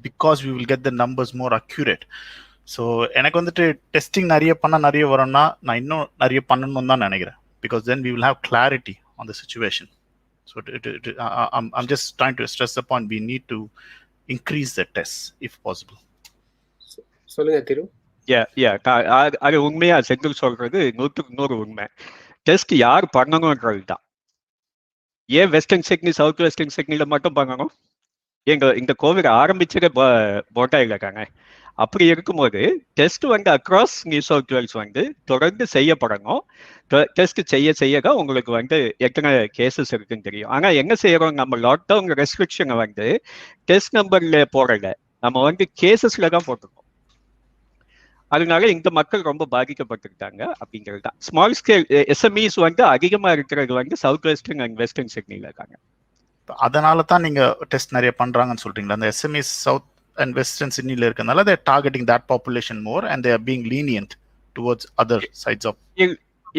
because we will get the numbers more accurate. So எனக்கு வந்துட்டு டெஸ்டிங் நிறைய வரும்னா நான் இன்னும் நிறைய பண்ணணும்னு தான் நினைக்கிறேன். Because then we will have clarity on the situation. So I'm just trying to stress the point. We need to increase the tests if possible. சொல்லுங்க திரு. அது உண்மையா செந்தில் சொல்றது 100% உண்மை. டெஸ்ட் யார் பண்ணணும்ன்றது தான். ஏன் வெஸ்டர்ன் சிட்னி சவுத் வெஸ்டர்ன் சிட்னில மட்டும் பண்ணணும்? இந்த கோவிட் ஆரம்பிச்சதே போட்டாயில் இருக்காங்க. அப்படி இருக்கும்போது டெஸ்ட் வந்து அக்ராஸ் நியூ சவுத் வேல்ஸ் வந்து தொடர்ந்து செய்யப்படணும். டெஸ்ட் செய்யதான் உங்களுக்கு வந்து எத்தனை கேசஸ் இருக்குன்னு தெரியும். ஆனா என்ன செய்யறோம், நம்ம லாக்டவுன் ரெஸ்ட்ரிக்ஷனை வந்து டெஸ்ட் நம்பர்ல போடல, நம்ம வந்து கேசஸ்ல தான் போட்டுருக்கோம். அதனால இந்த மக்கள் ரொம்ப பாதிக்கப்பட்டிருக்காங்க அப்படிங்கிறது தான். ஸ்மால் ஸ்கேல் எஸ்எம்இஸ் வந்து அதிகமா இருக்கிறது வந்து சவுத் வெஸ்டர்ன் அண்ட் வெஸ்டர்ன் சிட்னில இருக்காங்க. அதனால தான் நீங்க டெஸ்ட் நிறைய பண்றாங்கன்னு சொல்றீங்களா? அந்த எஸ்எம்இஸ் சவுத் அண்ட் வெஸ்டர்ன் சிட்னில இருக்கனால they are targeting that population more and they are being lenient towards other sides of.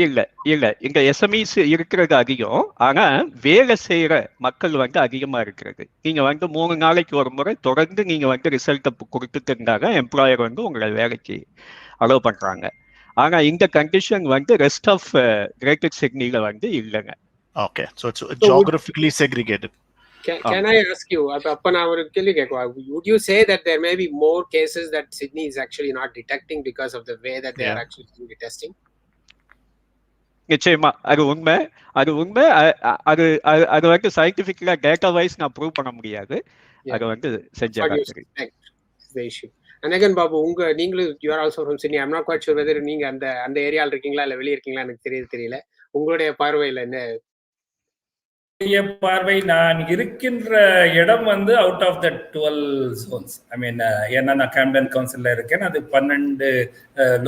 இல்ல இங்க எஸ்எம்இஸ் இருக்கிறது அதிகம், ஆனா வேலை செய்யற மக்கள் வந்து அதிகமா இருக்கிறது. நீங்க வந்து 3 நாளைக்கு ஒரு முறை தொடர்ந்து நீங்க வந்து ரிசல்ட்டை கொடுத்துட்டு இருந்தாங்க எம்ப்ளாயர் வந்து உங்களை வேலைக்கு அலோவ் பண்றாங்க. ஆனா இந்த கண்டிஷன் வந்து ரெஸ்ட் ஆஃப் கிரேட்டர் சிட்னில வந்து இல்லைங்க. Okay, so it's geographically segregated. Can I ask you, அப்ப நான் ஒரு கேள்வி கேட்கலாம். Would you say that there may be more cases that Sydney is actually not detecting because of the way that they are actually doing the testing? நிச்சயமா அது உண்மை. அது வந்து சயின்டிபிக்கலா டேட்டா வைஸ் நான் ப்ரூவ் பண்ண முடியாது. அது வந்து செஞ்சாங்க. அனகன் பாபு, நீங்களும் you are also from Sydney. I'm not quite sure whether நீங்க அந்த ஏரியால இருக்கீங்களா இல்ல வெளிய இருக்கீங்களா எனக்கு தெரியல. உங்களுடைய பார்வையில என்ன? பார்வை, நான் இருக்கின்ற இடம் வந்து அவுட் ஆஃப் த 12 zones. ஐ மீன், ஏன்னா நான் கேம்பன் கவுன்சில்ல இருக்கேன். அது 12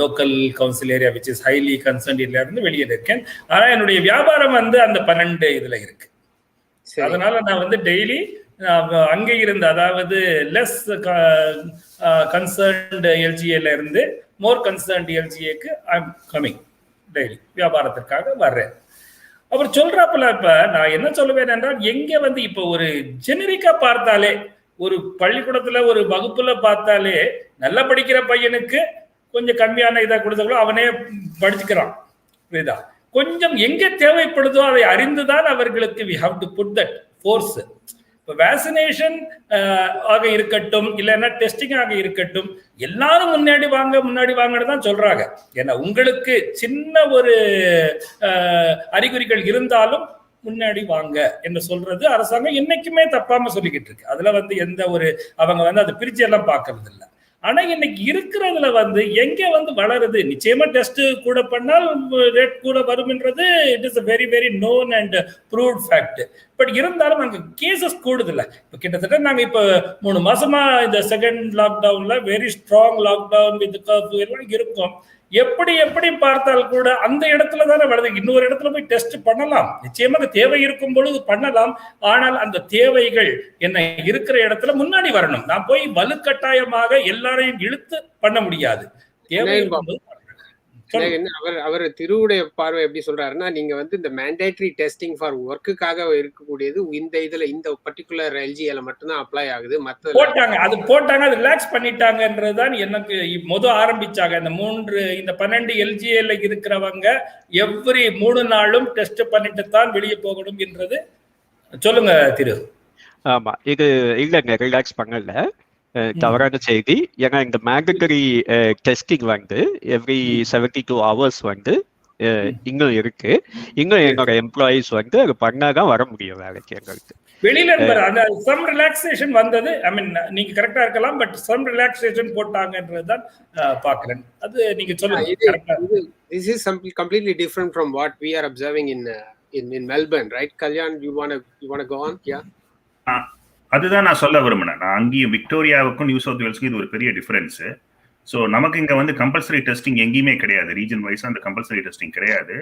local council area which is highly concerned area இருந்து வெளியே இருக்கேன். ஆனா என்னுடைய வியாபாரம் வந்து அந்த 12 இதுல இருக்கு. அதனால நான் வந்து டெய்லி அங்கே இருந்து, அதாவது லெஸ் கன்சர்ன்ட் எல்ஜிஏல இருந்து மோர் கன்சர்ன்ட் எல்ஜிஏக்கு ஐ எம் கமிங் டெய்லி, வியாபாரத்திற்காக வர்றேன். அவர் சொல்றாப்புல, இப்ப நான் என்ன சொல்லுவேன் என்றால், எங்க வந்து இப்ப ஒரு ஜெனரிக்கா பார்த்தாலே, ஒரு பள்ளிக்கூடத்துல ஒரு வகுப்புல பார்த்தாலே நல்லா படிக்கிற பையனுக்கு கொஞ்சம் கம்மியான இதை கொடுத்தவங்களோ அவனே படிச்சுக்கிறான். புரியுதா? கொஞ்சம் எங்க தேவைப்படுதோ அதை அறிந்துதான் அவர்களுக்கு we have to put that force. இப்போ வேக்சினேஷன் ஆக இருக்கட்டும், இல்லைன்னா டெஸ்டிங் ஆக இருக்கட்டும், எல்லாரும் முன்னாடி வாங்கன்னு தான் சொல்றாங்க. ஏன்னா உங்களுக்கு சின்ன ஒரு அறிகுறிகள் இருந்தாலும் முன்னாடி வாங்க என்று சொல்றது அரசாங்கம் என்னைக்குமே தப்பாம சொல்லிக்கிட்டு இருக்கு. அதுல வந்து எந்த ஒரு அவங்க வந்து அதை பிரிச்சு எல்லாம் பார்க்கறது இல்லை. ஆனா இன்னைக்கு இருக்கிறதுல வந்து எங்க வந்து வளருது, நிச்சயமா டெஸ்ட் கூட பண்ணால் ரேட் கூட வரும்ன்றது it is a very very known and proved fact. But இருந்தாலும் அங்க கேசஸ் கூடுதில்ல. இப்போ கிட்டத்தட்ட நாங்க இப்போ 3 மாசமா இந்த செகண்ட் லாக்டவுன்ல very strong lockdown with curfew எல்லாம் இருக்கும். எப்படி பார்த்தால் கூட அந்த இடத்துல தானே வருது. இன்னொரு இடத்துல போய் டெஸ்ட் பண்ணலாம், நிச்சயமாக தேவை இருக்கும் பொழுது பண்ணலாம். ஆனால் அந்த தேவைகள் என்ன இருக்கிற இடத்துல முன்னாடி வரணும். நான் போய் வலுக்கட்டாயமாக எல்லாரையும் இழுத்து பண்ண முடியாது. தேவை அவர் திருவுடைய பார்வை எப்படி சொல்றாருன்னா, நீங்க வந்து இந்த மேண்டேட்டரி டெஸ்டிங் ஃபார் ஒர்க்குக்காக இருக்கக்கூடியது இந்த பர்டிகுலர் எல்ஜிஏல மட்டும்தான் அப்ளை ஆகுது. மத்த போட்டாங்க, அது ரிலாக்ஸ் பண்ணிட்டாங்கன்றதுதான் எனக்கு ஆரம்பிச்சாங்க. இந்த 12 எல்ஜிஏல இருக்கிறவங்க எவ்ரி 3 நாளும் டெஸ்ட் பண்ணிட்டு தான் வெளியே போகணும் என்றது. சொல்லுங்க திரு. ஆமா, இது இல்லைங்க, ரிலாக்ஸ் பண்ணல, தவறான செய்தி. ஏன்னா இந்த மேண்டட்டரி டெஸ்டிங் வந்து எவ்ரி 72 hours வந்து இன்னும் இருக்கு. இன்னும் என்னோட எம்ப்ளாயிஸ் வந்து அது பண்ணாதான் வர முடியும் வேலைக்கு. எங்களுக்கு வெளியில அந்த சம் ரிலாக்ஸேஷன் வந்தது. ஐ மீன், நீங்க கரெக்டா இருக்கலாம், பட் சம் ரிலாக்ஸேஷன் போட்டாங்கன்றதுதான் பாக்குறேன். அது நீங்க சொல்லுங்க. This is something completely different from what we are observing in Melbourne, right? Kalyan, you want to go on? Yeah. அதுதான் நான் சொல்ல விரும்பினேன். நான் அங்கேயும் விக்டோரியாவுக்கும் நியூ சவுத் வேல்ஸ்க்கும் இது ஒரு பெரிய டிஃபரன்ஸ். ஸோ நமக்கு இங்கே வந்து கம்பல்சரி டெஸ்டிங் எங்கேயுமே கிடையாது. ரீஜன் வைஸாக அந்த கம்பல்சரி டெஸ்டிங் கிடையாது.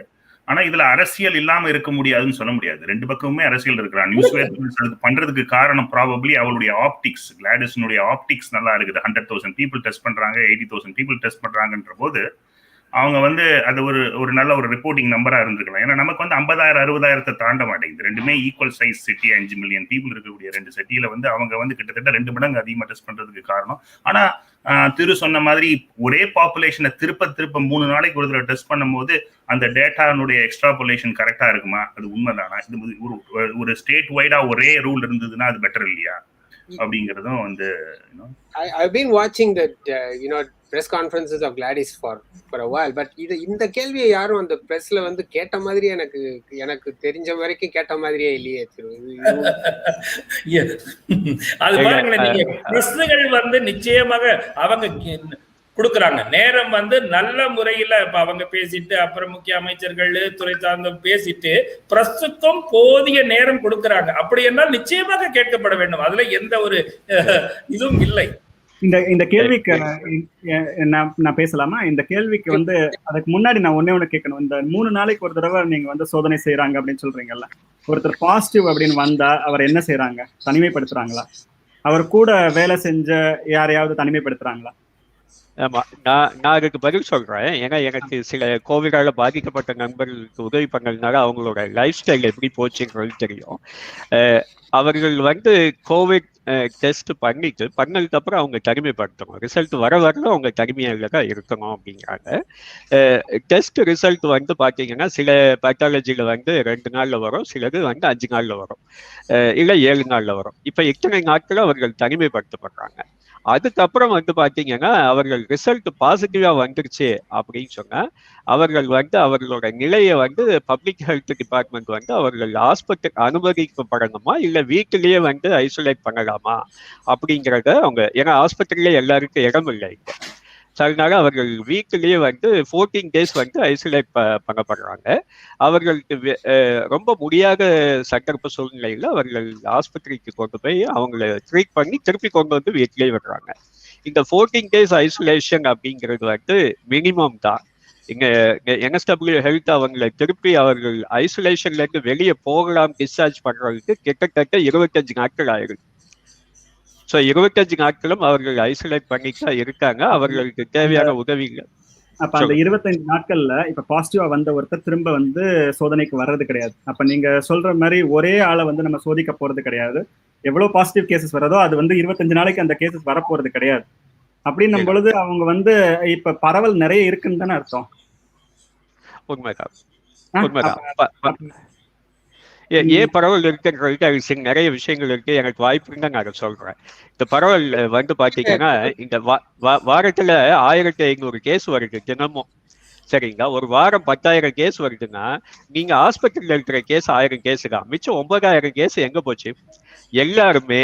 ஆனால் இதில் அரசியல் இல்லாமல் இருக்க முடியாதுன்னு சொல்ல முடியாது. 2 பக்கமுமே அரசியல் இருக்கிறான். நியூ சவுத் வேல்ஸ் அதுக்கு பண்ணுறதுக்கு காரணம் ப்ராபப்ளி அவளுடைய ஆப்டிக்ஸ், கிளாடிஸ்னுடைய ஆப்டிக்ஸ் நல்லா இருக்குது. 100,000 people டெஸ்ட் பண்ணுறாங்க, 80,000 people டெஸ்ட் பண்ணுறாங்கன்ற போது அவங்க வந்து அது ஒரு நல்ல ஒரு ரிப்போர்ட்டிங் நம்பரா இருந்திருக்கலாம். ஏன்னா நமக்கு வந்து 50,000 60,000 தாண்ட மாட்டேங்குது. ரெண்டுமே equal size city, 5 million people இருக்கக்கூடிய 2 சிட்டியில வந்து அவங்க வந்து கிட்டத்தட்ட 2 மடங்கு அதிகமாக டெஸ்ட் பண்றதுக்கு காரணம். ஆனா திரு சொன்ன மாதிரி ஒரே பாப்புலேஷனை திருப்ப 3 நாளைக்கு ஒரு தடவை டெஸ்ட் பண்ணும் போது அந்த டேட்டானுடைய எக்ஸ்ட்ராபுலேஷன் கரெக்டா இருக்குமா? அது உண்மைதானா? இது ஒரு ஸ்டேட் வைடா ஒரே ரூல் இருந்ததுன்னா அது பெட்டர் இல்லையா? அப்படிங்கிறதும் வந்து I've been watching that press conferences of Gladys for a while, but இந்த கேள்வியை யாரும் அந்த பிரஸ்ல வந்து கேட்ட மாதிரி எனக்கு தெரிஞ்ச வரைக்கும் கேட்ட மாதிரியே இல்லையே. அது பாருங்களேன், நீங்க பிரஸ்கள் வந்து நிச்சயமாக அவங்க கொடுக்குறாங்க நேரம் வந்து நல்ல முறையில இப்ப அவங்க பேசிட்டு அப்புறம் முக்கிய அமைச்சர்கள் துறை சார்ந்த பேசிட்டு பிரஸ்துக்கும் போதிய நேரம் கொடுக்குறாங்க. அப்படி என்றால் நிச்சயமாக கேட்கப்பட வேண்டும். அதுல எந்த ஒரு இதுவும் இல்லை. இந்த கேள்விக்கு நான் பேசலாமா? இந்த கேள்விக்கு வந்து அதுக்கு முன்னாடி நான் ஒண்ணு கேட்கணும். இந்த 3 நாளைக்கு ஒரு தடவை நீங்க வந்து சோதனை செய்யறாங்க அப்படின்னு சொல்றீங்கல்ல, ஒருத்தர் பாசிட்டிவ் அப்படின்னு வந்தா அவர் என்ன செய்யறாங்க? தனிமைப்படுத்துறாங்களா? அவர் கூட வேலை செஞ்ச யாரையாவது தனிமைப்படுத்துறாங்களா? ஆமா, நான் அதுக்கு பதில் சொல்றேன். ஏன்னா எனக்கு சில கோவிடால பாதிக்கப்பட்ட நண்பர்களுக்கு உதவி பண்ணதுனால அவங்களோட லைஃப் ஸ்டைல் எப்படி போச்சுங்கிறது தெரியும். அவர்கள் வந்து கோவிட் டெஸ்ட் பண்ணதுக்கு அப்புறம் அவங்க தனிமைப்படுத்தணும். ரிசல்ட் வர வரலும் அவங்க தனிமையில தான் இருக்கணும் அப்படிங்கிறாங்க. டெஸ்ட் ரிசல்ட் வந்து பார்த்தீங்கன்னா சில பேத்தாலஜியில் வந்து 2 நாள்ல வரும், சிலது வந்து 5 நாள்ல வரும், இல்லை 7 நாள்ல வரும். இப்போ இத்தனை நாட்கள் அவர்கள் தனிமைப்படுத்தப்படுறாங்க. அதுக்கப்புறம் வந்து பார்த்தீங்கன்னா அவர்கள் ரிசல்ட் பாசிட்டிவா வந்துருச்சு அப்படின்னு சொன்னா அவர்கள் வந்து அவர்களோட நிலையை வந்து பப்ளிக் ஹெல்த் டிபார்ட்மெண்ட் வந்து அவர்கள் ஆஸ்பத்திரி அனுமதிக்கப்படணுமா இல்லை வீட்டிலேயே வந்து ஐசோலேட் பண்ணலாமா அப்படிங்கிறத அவங்க, ஏன்னா ஆஸ்பத்திரியில எல்லாருக்கும் இடம் இல்லை இப்போ, அதனால அவர்கள் வீட்டிலேயே வந்து 14 days வந்து ஐசோலேட் பண்ணப்படுறாங்க. அவர்களுக்கு ரொம்ப முடியாத சந்தர்ப்ப சூழ்நிலையில் அவர்கள் ஆஸ்பத்திரிக்கு கொண்டு போய் அவங்கள ட்ரீட் பண்ணி திருப்பி கொண்டு வந்து வீட்டிலேயே விடுறாங்க. இந்த 14 days ஐசோலேஷன் அப்படிங்கிறது வந்து மினிமம் தான். இங்க NSW ஹெல்த் அவங்களை திருப்பி அவர்கள் ஐசோலேஷன்ல இருந்து வெளியே போகலாம் டிஸ்சார்ஜ் பண்றதுக்கு கிட்டத்தட்ட 25 நாட்கள் ஆயிருக்கு. ஸோ 25 நாட்களும் அவர்கள் ஐசோலேட் பண்ணிட்டு இருக்காங்க. அவர்களுக்கு தேவையான உதவிகள். அப்ப அந்த 25 நாட்கள்ல இப்ப பாசிட்டிவா வந்த ஒருத்தர் திரும்ப வந்து சோதனைக்கு வர்றது கிடையாது. அப்ப நீங்க சொல்ற மாதிரி ஒரே ஆளை வந்து நம்ம சோதிக்க போறது கிடையாது. எவ்வளவு பாசிட்டிவ் கேசஸ் வரதோ அது வந்து 25 நாளைக்கு அந்த கேசஸ் வரப்போறது கிடையாது. அப்படின்னும் பொழுது அவங்க வந்து இப்ப பரவல் நிறைய இருக்குன்னு தானே அர்த்தம். உண்மைதான். ஏன் பரவல் இருக்குன்றது நிறைய விஷயங்கள் இருக்கு. எனக்கு வாய்ப்புன்னு தான் நான் சொல்றேன். இந்த பரவல் வந்து பாத்தீங்கன்னா இந்த வாரத்துல 1500 கேஸ் வருது தினமும், சரிங்களா? ஒரு வாரம் 10,000 கேஸ் வருதுன்னா நீங்க ஆஸ்பத்திரியில் இருக்கிற கேஸ் 1000 கேஸ் தான், மிச்சம் 9,000 கேஸ் எங்க போச்சு? எல்லாருமே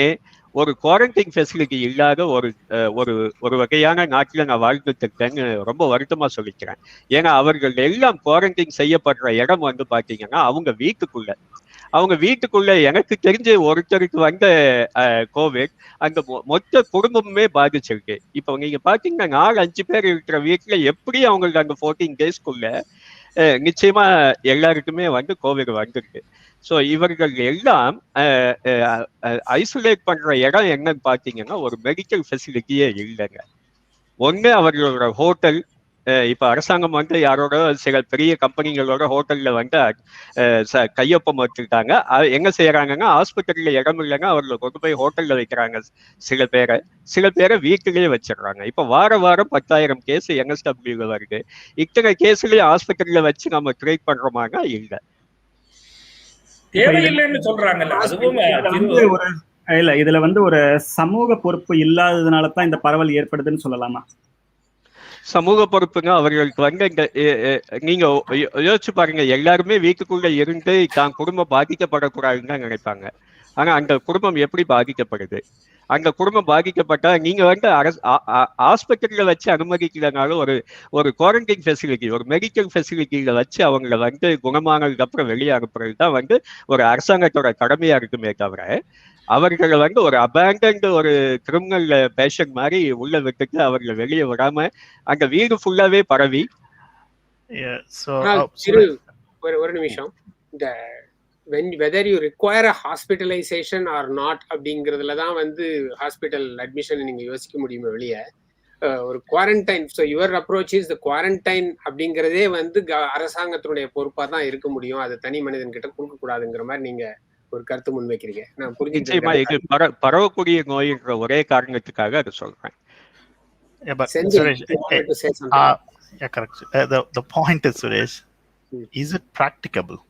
ஒரு குவாரண்டைன் ஃபெசிலிட்டி இல்லாத ஒரு வகையான நாட்டில் நான் வாழ்ந்துட்டு இருக்கேன்னு ரொம்ப வருத்தமா சொல்லிக்கிறேன். ஏன்னா அவர்கள் எல்லாம் குவாரண்டைன் செய்யப்படுற இடம் வந்து பாத்தீங்கன்னா அவங்க வீட்டுக்குள்ள எனக்கு தெரிஞ்ச ஒருத்தருக்கு வந்த கோவிட் அந்த மொத்த குடும்பமே பாதிச்சிருக்கு. இப்போ நீங்க பாத்தீங்கன்னா 4-5 பேர் இருக்கிற வீட்டுல எப்படி அவங்களுக்கு அந்த 14 daysக்குள்ள நிச்சயமா எல்லாருக்குமே வந்து கோவிட் வந்திருக்கு. ஸோ இவர்கள் எல்லாம் ஐசோலேட் பண்ற இடம் என்னன்னு பாத்தீங்கன்னா ஒரு மெடிக்கல் ஃபெசிலிட்டியே இல்லைங்க. ஒண்ணு அவர்களோட ஹோட்டல், இப்ப அரசாங்கம் வந்து யாரோட சில பெரிய கம்பெனிகளோட ஹோட்டல்ல வந்து கையொப்பம் வச்சுக்கிட்டாங்க. எங்க செய்யறாங்கன்னா ஆஸ்பத்திரியில இடம் இல்லைன்னா அவர்களை கொண்டு போய் ஹோட்டல்ல வைக்கிறாங்க. சில பேரை வீட்டிலேயே வச்சிடறாங்க. இப்ப வாரம் 10,000 கேஸ் NSWல வருது. இத்தனை கேஸ்லயே ஆஸ்பத்திரியில வச்சு நம்ம ட்ரீட் பண்றோமாங்க? இல்லை, தேவையில்லைன்னு சொல்றாங்கல்ல. அதுவும் இல்ல, இதுல வந்து ஒரு சமூக பொறுப்பு இல்லாததுனால தான் இந்த பரவல் ஏற்படுதுன்னு சொல்லலாமா? சமூக பொறுப்புங்க அவர்களுக்கு வந்து இந்த நீங்க யோசிச்சு பாருங்க, எல்லாருமே வீட்டுக்குள்ள இருந்து தான் குடும்பம் பாதிக்கப்படக்கூடாதுன்னு தான் நினைப்பாங்க. ஆனா அந்த குடும்பம் எப்படி பாதிக்கப்படுது? அந்த குடும்பம் பாதிக்கப்பட்டா நீங்க வந்து ஆஸ்பத்திரியில வச்சு அனுமதிக்கலனாலும் ஒரு குவாரண்டைன் ஃபெசிலிட்டி, ஒரு மெடிக்கல் ஃபெசிலிட்டியில வச்சு அவங்களை வந்து குணமானதுக்கு அப்புறம் வெளியே அனுப்புறது தான் வந்து ஒரு அரசாங்கத்தோட கடமையா இருக்குமே தவிர அவர்களை வந்து ஒரு அபேண்டன்ட் ஒரு கிரிமினல் பேஷண்ட் மாதிரி உள்ள விட்டுட்டு அவர்களை வெளியே விடாம அந்த வீடு ஃபுல்லாவே பரவி. ஒரு நிமிஷம், இந்த whether you require a hospitalization or not அப்படிங்கிறதுல தான் வந்து ஹாஸ்பிட்டல் அட்மிஷன் நீங்க யோசிக்க முடியுமே வெளியே ஒரு quarantine. So your approach is the quarantine அப்படிங்கிறதே வந்து அரசாங்கத்தினுடைய பொறுப்பா தான் இருக்க முடியும். அது தனி மனிதன் கிட்ட கொடுக்க கூடாதுங்கிற மாதிரி நீங்க ஒரு கருத்து முன்வைக்கிறீங்க. நான் புரிஞ்சுக்கிட்டேன். இது பரவக்கூடிய நோய்ன்ற ஒரே காரணத்துக்காக அதை சொல்றேன். The point is, Suresh, is it practicable?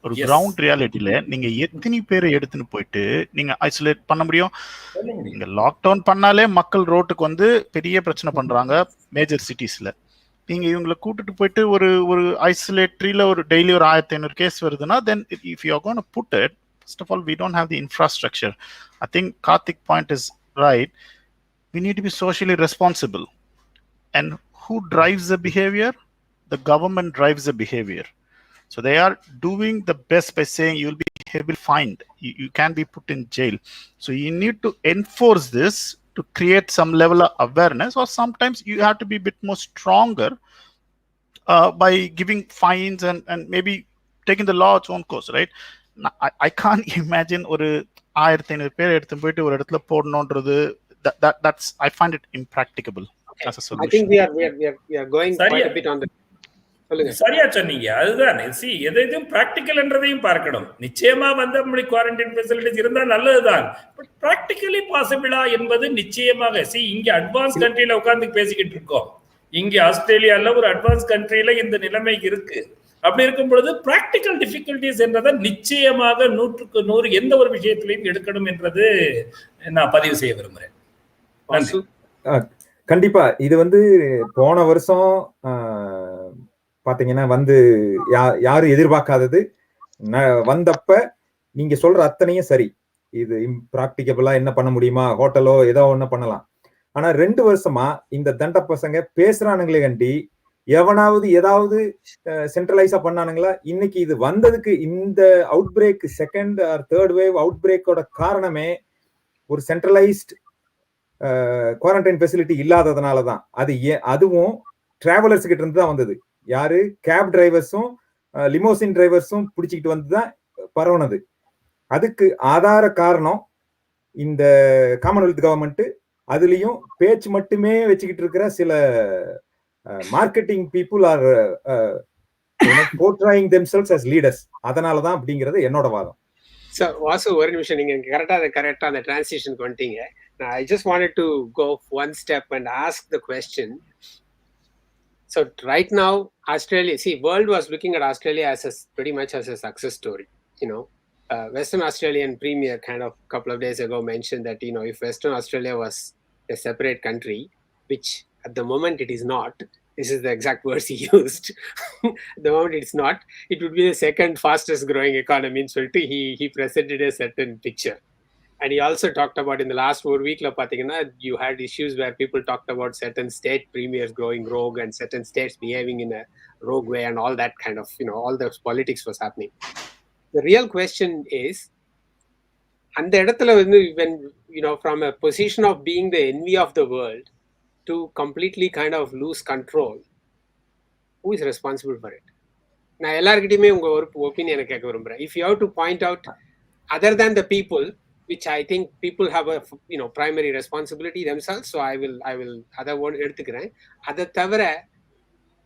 ஒரு கிரவுண்ட் ரியாலிட்டியில நீங்க எத்தனை பேரை எடுத்துன்னு போயிட்டு நீங்க ஐசோலேட் பண்ண முடியும்? நீங்க லாக்டவுன் பண்ணாலே மக்கள் ரோட்டுக்கு வந்து பெரிய பிரச்சனை பண்றாங்க மேஜர் சிட்டிஸ்ல. நீங்க இவங்களை கூட்டிட்டு போயிட்டு ஒரு ஒரு ஐசோலேட்டரியில ஒரு டெய்லி ஒரு 1500 கேஸ் வருதுன்னா then if you are going to put it, first of all we don't have the infrastructure. I think Karthik point is right. We need to be socially responsible. And who drives the behavior? The government drives the behavior. So they are doing the best by saying you will be heavily fined, you can be put in jail. So you need to enforce this to create some level of awareness, or sometimes you have to be a bit more stronger by giving fines and maybe taking the law its own course, right? I can't imagine ஒரு 1500 பேர் எடுத்து போயிட்டு ஒரு இடத்துல போடணும்ன்றது that's I find it impracticable as a solution. I think we are going quite a bit on the சரியா சொன்னீங்க. அதுதான் எதையும் பிராக்டிக்கல் என்றதையும் பார்க்கணும். நிச்சயமா வந்து அப்படி குவாரண்டைன் ஃபெசிலிட்டிஸ் இருந்தா நல்லதுதான். பட் பிராக்டிகலி பாசிபிளா என்பது நிச்சயமாக இங்க அட்வான்ஸ் கண்ட்ரியில உட்கார்ந்து பேசிக்கிட்டு இருக்கோம். இங்க ஆஸ்திரேலியால ஒரு அட்வான்ஸ் கண்ட்ரியில இந்த நிலைமை இருக்கு. அப்படி இருக்கும் பொழுது பிராக்டிக்கல் டிஃபிகல்டிஸ் என்றதை நிச்சயமாக 100க்கு 100 எந்த ஒரு விஷயத்திலையும் எடுக்கணும் என்றது நான் பதிவு செய்ய விரும்புறேன். கண்டிப்பா இது வந்து போன வருஷம் பாத்தீங்கன்னா வந்து யாரும் எதிர்பார்க்காதது வந்தப்ப நீங்க சொல்ற அத்தனையும் சரி, இது இம்ப்ராக்டிகபிளா என்ன பண்ண முடியுமா, ஹோட்டலோ ஏதோ ஒண்ணு பண்ணலாம். ஆனா 2 வருஷமா இந்த தண்ட பசங்க பேசுறானுங்களே கண்டி எவனாவது ஏதாவது சென்ட்ரலைஸா பண்ணானுங்களா? இன்னைக்கு இது வந்ததுக்கு இந்த outbreak second or third wave அவுட் பிரேக்கோட காரணமே ஒரு சென்ட்ரலைஸ்ட் குவாரண்டைன் ஃபெசிலிட்டி இல்லாததுனாலதான். அதுவும் டிராவலர்ஸ் கிட்ட இருந்து தான் வந்தது. யாரு? கேப் டிரைவர்ஸும் லிமோசின் டிரைவர்ஸும் பிடிச்சிக்கிட்டு வந்துதான் பரவுனது. அதுக்கு ஆதார காரணம் இந்த காமன்வெல்த் கவர்மெண்ட். அதுலயும் பேச்சு மட்டுமே வச்சுக்கிட்டு இருக்கிற சில marketing people are portraying themselves as leaders. அதனாலதான் அப்படிங்கிறது என்னோட வாதம். சார் வாசு, ஒரு நிமிஷம், நீங்க கரெக்டா அந்த டிரான்சிஷனுக்கு வந்துட்டீங்க. I just wanted to go one step and ask the question. So right now, Australia, world was looking at Australia as pretty much as a success story. Western Australian Premier kind of a couple of days ago mentioned that, if Western Australia was a separate country, which at the moment it is not, this is the exact words he used. At the moment it's not, it would be the second fastest growing economy. So he presented a certain picture. And he also talked about in the last 4 weeks, you had issues where people talked about certain state premiers growing rogue and certain states behaving in a rogue way and all that kind of, all the politics was happening. The real question is, and when, from a position of being the envy of the world to completely kind of lose control, who is responsible for it? நான் எல்லார்கிட்டயுமே உங்க ஒரு ஒப்பீனியனை கேட்க விரும்புறேன். If you have to point out, other than the people, which I think people have a primary responsibility themselves, so I will other one எடுத்துக்கிறேன். அதை தவிர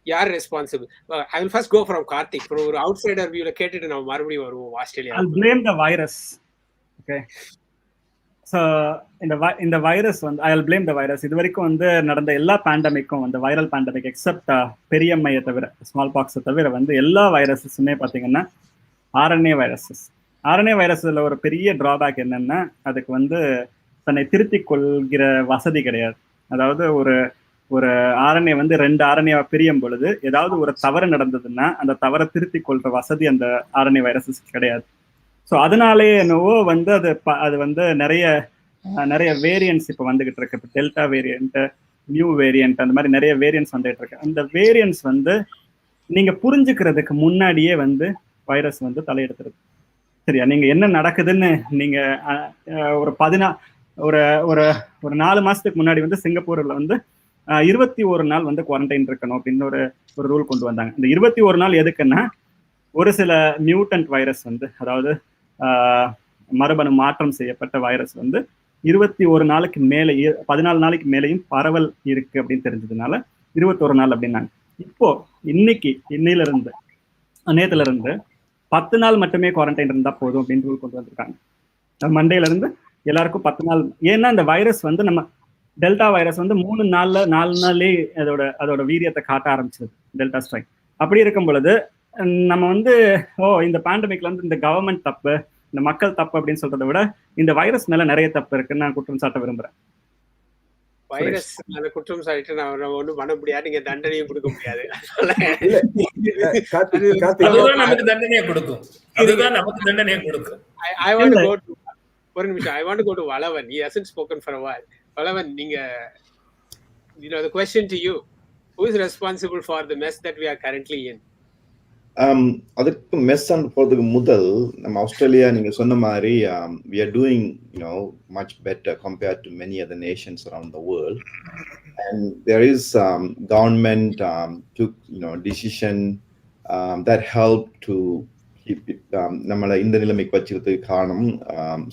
யார் responsible? I will first go from Karthik. For ஒரு அவுட்சைடர் வியூல கேட்டுட்டு நம்ம மறுபடியும் வருவோம் Australia. I'll blame the virus. Okay. So இந்த வைரஸ் வந்து I'll blame the virus. இது வரைக்கும் வந்து நடந்த எல்லா பேண்டமிக்கும் வந்து வைரல் பேண்டமிக் எக்ஸப்ட் பெரியம்மையை தவிர, ஸ்மால் பாக்ஸை தவிர வந்து எல்லா வைரஸஸுமே பார்த்தீங்கன்னா RNA வைரஸஸ். RNA வைரஸ்ல ஒரு பெரிய டிராபேக் என்னன்னா, அதுக்கு வந்து தன்னை திருத்திக் கொள்கிற வசதி கிடையாது. அதாவது ஒரு RNA வந்து 2 RNA பிரியும் பொழுது ஏதாவது ஒரு தவறு நடந்ததுன்னா அந்த தவறை திருத்திக் கொள்ற வசதி அந்த RNA வைரஸஸ் கிடையாது. ஸோ அதனாலே என்னவோ வந்து அது வந்து நிறைய வேரியன்ட்ஸ் இப்போ வந்துகிட்டு இருக்கு. இப்போ டெல்டா வேரியன்ட், நியூ வேரியன்ட், அந்த மாதிரி நிறைய வேரியன்ட்ஸ் வந்துட்டு இருக்கு. அந்த வேரியன்ட்ஸ் வந்து நீங்க புரிஞ்சுக்கிறதுக்கு முன்னாடியே வந்து வைரஸ் வந்து தலையெடுத்துருது. சரியா? நீங்க என்ன நடக்குதுன்னு நீங்க ஒரு 4 மாசத்துக்கு முன்னாடி வந்து சிங்கப்பூர்ல வந்து 21 நாள் வந்து குவாரண்டைன் இருக்கணும் அப்படின்னு ஒரு ரூல் கொண்டு வந்தாங்க. இந்த 21 நாள் எதுக்குன்னா, ஒரு சில மியூட்டன்ட் வைரஸ் வந்து, அதாவது மரபணு மாற்றம் செய்யப்பட்ட வைரஸ் வந்து 21 நாளுக்கு மேலே 14 நாளைக்கு மேலேயும் பரவல் இருக்கு அப்படின்னு தெரிஞ்சதுனால 21 நாள் அப்படின்னாங்க. இப்போ நேத்துல இருந்து 10 நாள் மட்டுமே குவாரண்டைன் இருந்தா போதும் அப்படின்னு ரூல் கொண்டு வந்திருக்காங்க. மண்டேல இருந்து எல்லாருக்கும் 10 நாள். ஏன்னா இந்த வைரஸ் வந்து நம்ம டெல்டா வைரஸ் வந்து 4 நாள்லயே அதோட வீரியத்தை காட்ட ஆரம்பிச்சது, டெல்டா ஸ்ட்ரைன். அப்படி இருக்கும் பொழுது நம்ம வந்து இந்த பேண்டமிக்ல வந்து இந்த கவர்மெண்ட் தப்பு, இந்த மக்கள் தப்பு அப்படின்னு சொல்றதை விட இந்த வைரஸ் மேல நிறைய தப்பு இருக்குன்னு நான் குற்றம் சாட்ட விரும்புறேன். வைரஸ் மேல குற்றம் சாட்டிட்டு நான் ஒண்ணும் பண்ண முடியாது, நீங்க தண்டனையும் கொடுக்க முடியாது. அதுதான் நமக்கு தண்டனையை கொடுக்கும். அதுதான் நமக்கு தண்டனையை கொடுக்கும். I want to go to ஒரு நிமிஷம். I want to go to Valavan. He hasn't spoken for a while. Valavan, நீங்க the question to you, who is responsible for the mess that we are currently in? அதுக்கு மெஸ் போறதுக்கு முதல் நம்ம ஆஸ்திரேலியா நீங்க சொன்ன மாதிரி we are doing much better compared to many other nations around the world, and there is government took decision that helped to keep it நம்மள இந்த நிலைமைக்கு வச்சிருக்கிறதுக்கு காரணம்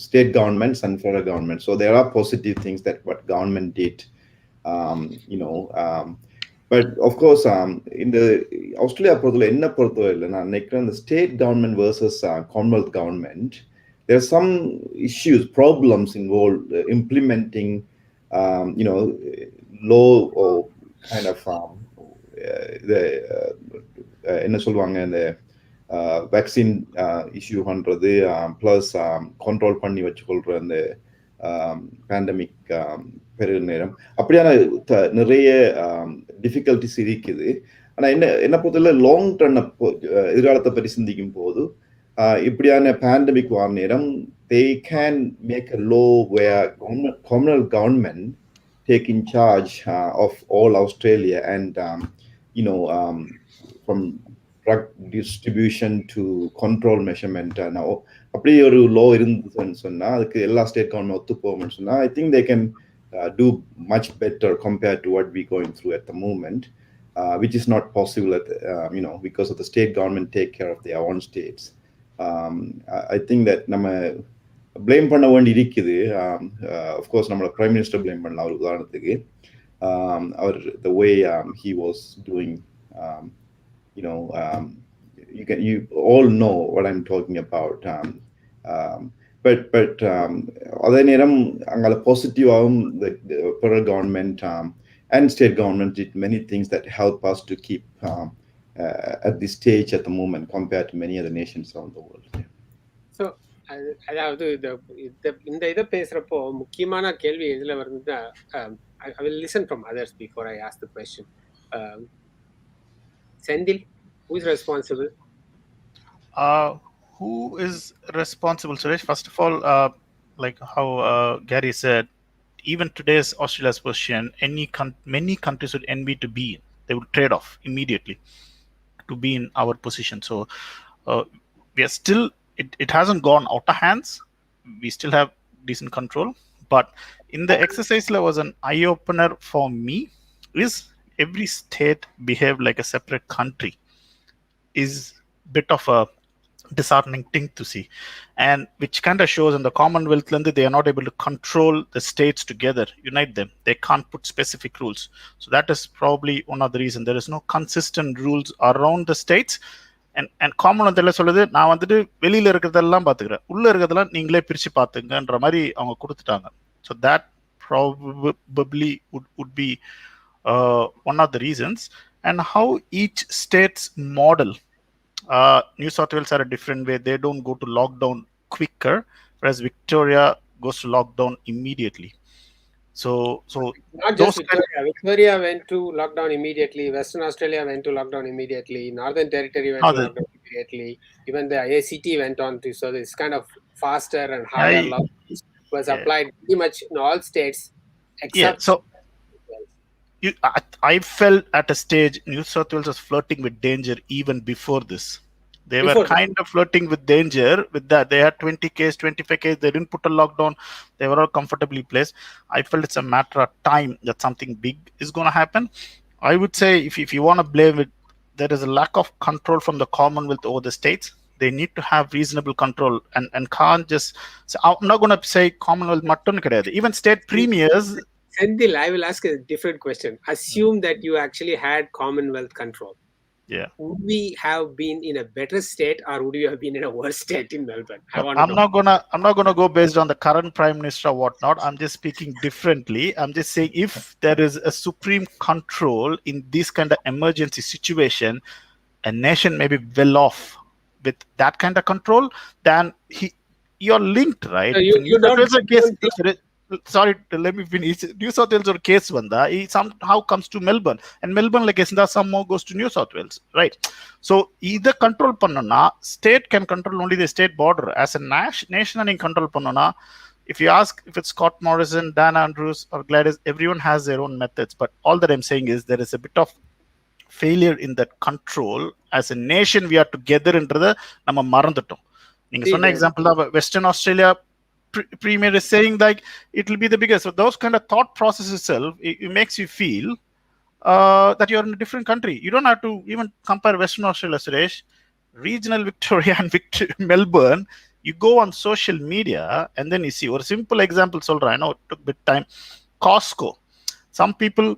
state governments and federal government. So there are positive things that what government did, but of course இந்த ஆஸ்திரேலியா பொறுத்தவரை என்ன பொறுத்தவரை நான் நினைக்கிறேன் இந்த state government versus commonwealth government, there are some issues, problems involved implementing law or kind of என்ன சொல்லுவாங்க இந்த வேக்சின் இஷ்யூ பண்றது பிளஸ் கண்ட்ரோல் பண்ணி வச்சுக்கொள்ற அந்த பேண்டமிக் பெரிய நேரம் அப்படியான நிறைய டிஃபிகல்டிஸ் இருக்குது. ஆனா என்ன பொறுத்தவரை லாங் டர்ன் எதிர்காலத்தை பற்றி சிந்திக்கும் போது இப்படியான பேண்டமிக் வர நேரம் they can make a law where communal government take in charge of all Australia and from drug distribution to control measurement. Now அப்படி ஒரு law இருந்துன்னு சொன்னா அதுக்கு எல்லா ஸ்டேட் கவர்மெண்ட் ஒத்து போகும்னு சொன்னா I think they can do much better compared to what we're going through at the moment, which is not possible at because of the state government take care of their own states. I think that நம்ம blame பண்ண வேண்டி இருக்குது. Of course நம்மள prime minister blame பண்ணலாம் ஒரு உதாரணத்துக்கு. The way he was doing you all know what I'm talking about. But அதே நேரம் அங்கே பாசிட்டிவாகவும் the federal government and state government did many things that help us to keep at this stage at the moment compared to many other nations around the world. So அதாவது இந்த இதை பேசுறப்போ முக்கியமான கேள்வி எதுல வருதுன்னா I will listen from others before I ask the question. Sendil, who is responsible? Who is responsible, Suresh? First of all, like how Gary said, even today's Australia's position, many countries would envy to be in. They would trade off immediately to be in our position. So we are still, it hasn't gone out of hands. We still have decent control. But in the exercise, there was an eye-opener for me, is every state behaved like a separate country. Is bit of a disheartening thing to see, and which kind of shows in the Commonwealth they are not able to control the states together, unite them. They can't put specific rules. So that is probably one of the reasons there is no consistent rules around the states. And Commonwealth எல்லாம் சொல்லுது நான் வந்துட்டு வெளியில இருக்கிறதெல்லாம் பாத்துக்கிறேன், உள்ள இருக்கிறதெல்லாம் நீங்களே பிரிச்சு பாத்துங்கன்ற மாதிரி அவங்க கொடுத்துட்டாங்க. So that probably would be one of the reasons. And how each state's model, New South Wales are a different way. They don't go to lockdown quicker, whereas Victoria goes to lockdown immediately. So not just Victoria went to lockdown immediately. Western Australia went to lockdown immediately. Northern Territory went to lockdown immediately. Even the ACT went on to. So this kind of faster and harder lockdown was applied pretty much in all states except. So I felt at a stage New South Wales was flirting with danger even before this. They were kind of flirting with danger with that. They had 20 cases, 25 cases. They didn't put a lockdown. They were all comfortably placed. I felt it's a matter of time that something big is going to happen. I would say if you want to blame it, there is a lack of control from the Commonwealth over the states. They need to have reasonable control and can't just. So I'm not going to say Commonwealth mattum kedayadu. Even state premiers. Sendil, I will ask a different question. Assume that you actually had Commonwealth control. Yeah. Would we have been in a better state, or would we have been in a worse state in Melbourne? I'm not gonna go based on the current Prime Minister or whatnot. I'm just speaking differently. I'm just saying if there is a supreme control in this kind of emergency situation, a nation may be well off with that kind of control, then you're linked, right? So you don't sorry, let me finish. New South Wales or case vanda, he somehow comes to Melbourne, and Melbourne like somehow goes to New South Wales, right? So either control pannona, state can control only the state border. As a nation in control pannona, if you ask if it's Scott Morrison, Dan Andrews, or Gladys, everyone has their own methods. But all that I'm saying is there is a bit of failure in that control. As a nation, we are together என்றத நம்ம மறந்துட்டோம். நீங்க சொன்ன எக்ஸாம்பிள் தான் western Australia premier is saying like it will be the biggest. So those kind of thought process itself, it makes you feel that you're in a different country. You don't have to even compare Western Australia, Suresh. Regional Victoria and Melbourne, you go on social media and then you see. Or simple example, I know it took a bit time. Costco. Some people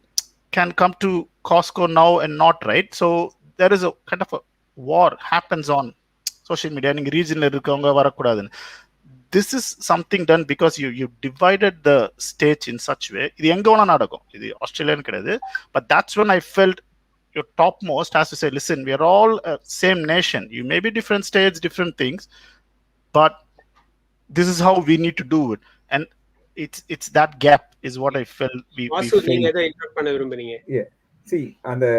can come to Costco now and not, right? So there is a kind of a war happens on social media. And regional this is something done because you divided the stage in such way. This is Australian, but that's when I felt your topmost has to say, listen, we are all same nation. You may be different states, different things, but this is how we need to do it. And it's that gap is what I felt we yeah. See, and the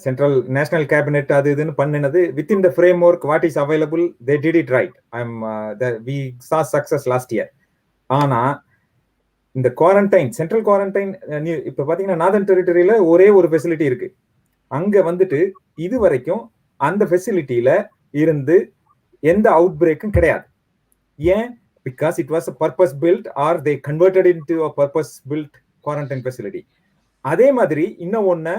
central national cabinet adu idunu pannenadu within the framework what is available, they did it right. We saw success last year. Ana in the quarantine, central quarantine, இப்ப பாத்தீங்கன்னா நார்தர்ன் டெரிட்டரியில ஒரே ஒரு ஃபெசிலிட்டி இருக்கு. அங்க வந்துட்டு இது வரைக்கும் அந்த ஃபெசிலிட்டியில இருந்து எந்த அவுட் பிரேக்கும் கிடையாது. ஏன்? Because it was a purpose built or they converted into a purpose built quarantine facility. அதே மாதிரி இன்னும் ஒன்னு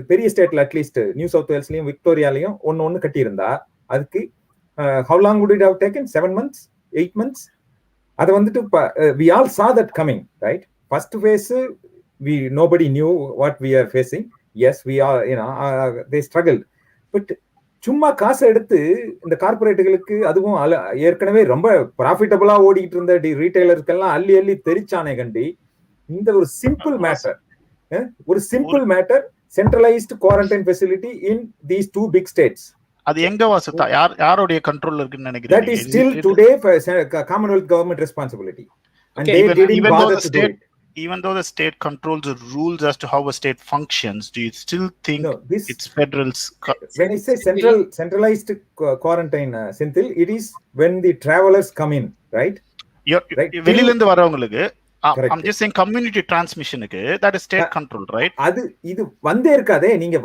பெரிய ஸ்டேட்ல அட்லீஸ்ட் நியூ சவுத் வேல்ஸ்லயும் விக்டோரியாலையும் ஒன்னு கட்டியிருந்தா அதுக்கு how long would it have taken? 7 months, 8 months? அது வந்துட்டு we all saw that coming, right? First phase nobody knew what we are facing. Yes, we are, they struggled. But சும்மா காசை எடுத்து இந்த கார்பரேட்டுகளுக்கு, அதுவும் ஏற்கனவே ரொம்ப ப்ராஃபிட்டபிளா ஓடிட்டு இருந்த ரீட்டைலருக்கெல்லாம் அள்ளி அள்ளி தெரிச்சானே கண்டி, இந்த ஒரு simple matter centralised quarantine facility in these 2 big states. அது எங்க வாசுதா யாரோட கண்ட்ரோல்ல இருக்குன்னு நினைக்கிறீங்க? That is still today Commonwealth government responsibility. And they didn't bother to do it. Even though the state controls the rules as to how a state functions, do you still think it's federal? When I say centralized quarantine, Senthil, it is when the travelers come in, right? வெளியில இருந்து வரவங்களுக்கு, I'm just saying community transmission, that is state control, right? இது வந்தே இருக்காதே. நீங்க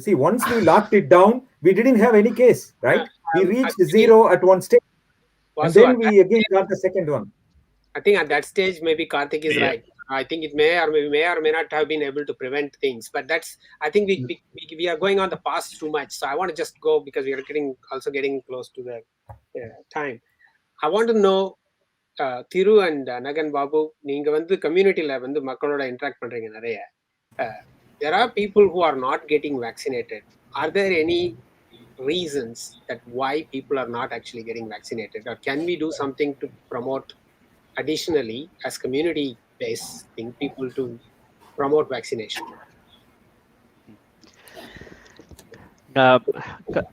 see, once we locked it down, we didn't have any case, right? We reached zero at one stage, and then we again got the second one. I think at that stage maybe Karthik is right. I think it may or may not have been able to prevent things, but I think we are going on the past too much. So I want to just go because we are getting close to the time. I want to know, Thiru and Nagan Babu, நீங்க வந்து கம்யூனிட்டில வந்து மக்களோட இன்டராக்ட் பண்றீங்க நிறைய. There are people who are not getting vaccinated. Are there any reasons that why people are not actually getting vaccinated, or can we do something to promote additionally as community based thing, people to promote vaccination?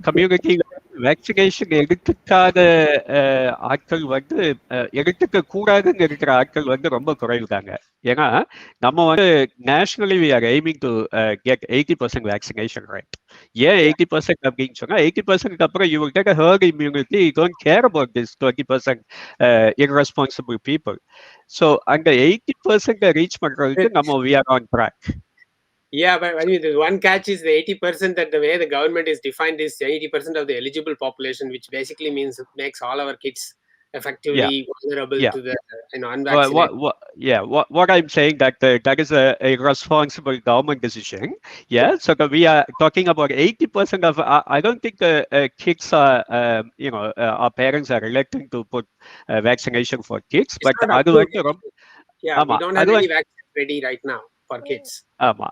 Community vaccination எடுத்துக்காத ஆட்கள் வந்து எடுத்துக்க கூடாதுன்னு இருக்கிற ஆட்கள் வந்து ரொம்ப குறைவு தாங்க. ஏன்னா நம்ம வந்து nationally we are aiming to get 80% vaccination rate. ஏன் 80% அப்படின்னு சொன்னா 80% அப்புறம் you will get a herd immunity. You don't care about this 20% irresponsible people. So அந்த 80% ரீச் பண்றதுக்கு நம்ம we are on track. Yeah, but I mean, the one catch is the 80% that the way the government is defined is 80% of the eligible population, which basically means it makes all our kids effectively vulnerable to the unvaccinated. What I'm saying that is a responsible government decision. Yeah, so we are talking about 80% of. I don't think kids are, our parents are reluctant to put vaccination for kids, it's but we don't have any vaccines ready right now for kids. ஆமா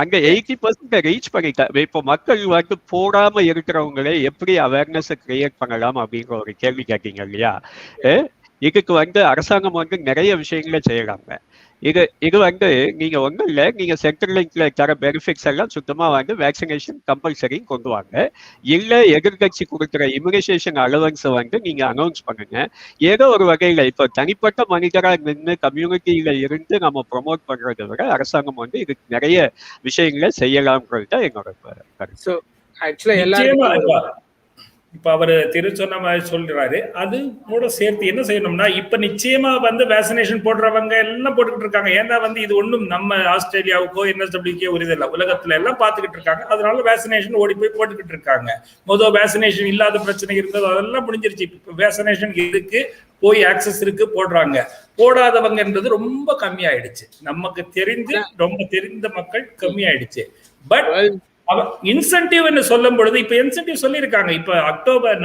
அங்க 80% ரீச் பண்ணிட்டேன். இப்போ மக்கள் வந்து போடாம இருக்கிறவங்களே எப்படி அவேர்னஸ் கிரியேட் பண்ணலாம் அப்படிங்கிற ஒரு கேள்வி கேட்டீங்க இல்லையா? இதுக்கு வந்து அரசாங்கம் வந்து நிறைய விஷயங்களை செய்யறாங்க. இது வந்து நீங்க ஒன்றும் இல்லை, நீங்க சென்ட்ரலிங்க்ல தர பெனிஃபிட்ஸ் எல்லாம் சுத்தமா வந்து வேக்சினேஷன் கம்பல்சரி கொண்டு வாங்க. இல்ல எதிர்கட்சி கொடுக்குற இம்யூனைசேஷன் அலவன்ஸை வந்து நீங்க அனௌன்ஸ் பண்ணுங்க. ஏதோ ஒரு வகையில இப்போ தனிப்பட்ட மனிதரா நின்று கம்யூனிட்டியில இருந்து நம்ம ப்ரொமோட் பண்றதை விட அரசாங்கம் வந்து இதுக்கு நிறைய விஷயங்களை செய்யலாம்ன்றது தான் என்னோட கருத்து. இப்ப அவரு சொன்ன மாதிரி சொல்றாரு. அது கூட சேர்த்து என்ன செய்யணும்னா, இப்ப நிச்சயமா வந்து வேக்சினேஷன் போடுறவங்க எல்லாம் போட்டுக்கிட்டு இருக்காங்க. ஏன்னா வந்து இது ஒண்ணும் நம்ம ஆஸ்திரேலியாவுக்கோ NSWக்கோ ஒரு இது இல்லை, உலகத்துல எல்லாம் பாத்துக்கிட்டு இருக்காங்க. அதனால வேக்சினேஷன் ஓடி போய் போட்டுக்கிட்டு இருக்காங்க. முதல் வேக்சினேஷன் இல்லாத பிரச்சனை இருந்தது, அதெல்லாம் முடிஞ்சிருச்சு. இப்ப வேக்சினேஷன் இருக்கு, போய் ஆக்சஸ் இருக்கு, போடுறாங்க. போடாதவங்கன்றது ரொம்ப கம்மியாயிடுச்சு. நமக்கு ரொம்ப தெரிந்த மக்கள் கம்மியாயிடுச்சு. பட் இன்சென்டிவ் சொல்லும் பொழுது இப்ப இன்சென்டிவ் சொல்லியிருக்காங்க. இப்ப அக்டோபர்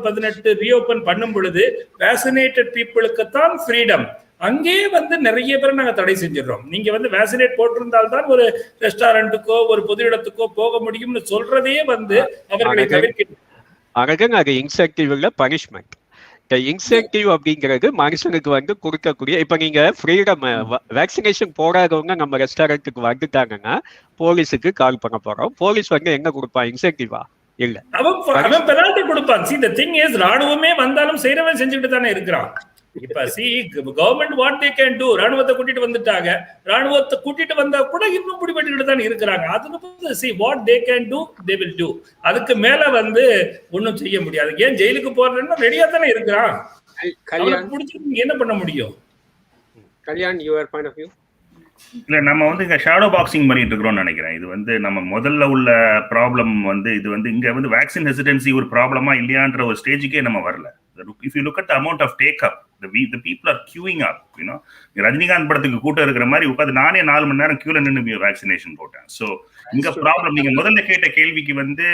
18 ரீஓபன் பண்ணும் பொழுது வேக்சினேட்டட் பீப்புளுக்கு தான் ஃப்ரீடம். அங்கே வந்து நிறைய பேர் நாங்க தடை செஞ்சிடறோம். நீங்க வந்து வேக்சினேட் போட்டிருந்தால்தான் ஒரு ரெஸ்டாரண்ட்டுக்கோ ஒரு பொது இடத்துக்கோ போக முடியும்னு சொல்றதே வந்து அவர்களை தவிர்க்கிறது. அது இன்சென்டிவ் இல்ல, பனிஷ்மெண்ட். இன்சென்டிவ் அப்படிங்கிறது மனுஷனுக்கு வந்து கொடுக்கக்கூடிய, இப்ப நீங்க ஃப்ரீடம் வேக்சினேஷன் போடாதவங்க நம்ம ரெஸ்டாரண்ட்டுக்கு வந்துட்டாங்கன்னா போலீஸுக்கு கால் பண்ண போறோம். போலீஸ் வந்து என்ன கொடுப்பான்? இன்சென்டிவா? இல்ல, அவன் பெனால்டி கொடுப்பான். See, the thing is, ராணுவமே வந்தாலும் செய்யறவன் செஞ்சுக்கிட்டு தானே இருக்கிறான். இப்ப government what they can do, ராணுவத்தை கூட்டிட்டு வந்துட்டாங்க. ராணுவத்தை கூட்டிட்டு வந்தா கூட இன்னும் பிடிபட்டு தான் இருக்கிறாங்க. அது what they can do they will do. அதுக்கு மேல வந்து ஒன்னும் செய்ய முடியாது. ஏன் ஜெயிலுக்கு போறதுன்னா ரெடியா தானே இருக்கிறான். என்ன பண்ண முடியும்? Kalyan, your point of view? இல்ல, நம்ம வந்து இங்க ஷேடோ பாக்ஸிங் பண்ணிட்டு இருக்கிறோம்னு நினைக்கிறேன். இது வந்து நம்ம முதல்ல உள்ள ப்ராப்ளம் வந்து இது வந்து இங்க வந்து வேக்சின் ஹெசிடென்சி ஒரு ப்ராப்ளமா இல்லையான்ற ஒரு ஸ்டேஜுக்கே நம்ம வரல. If you look at the amount of take up, the people are queuing up, you know. Rajinikanth படத்துக்கு கூட்டம் இருக்கிற மாதிரி உட்காந்து நானே 4 மணி நேரம் கியூல நின்று வேக்சினேஷன் போட்டேன். ஸோ இங்க ப்ராப்ளம் நீங்க முதல்ல கேட்ட கேள்விக்கு வந்து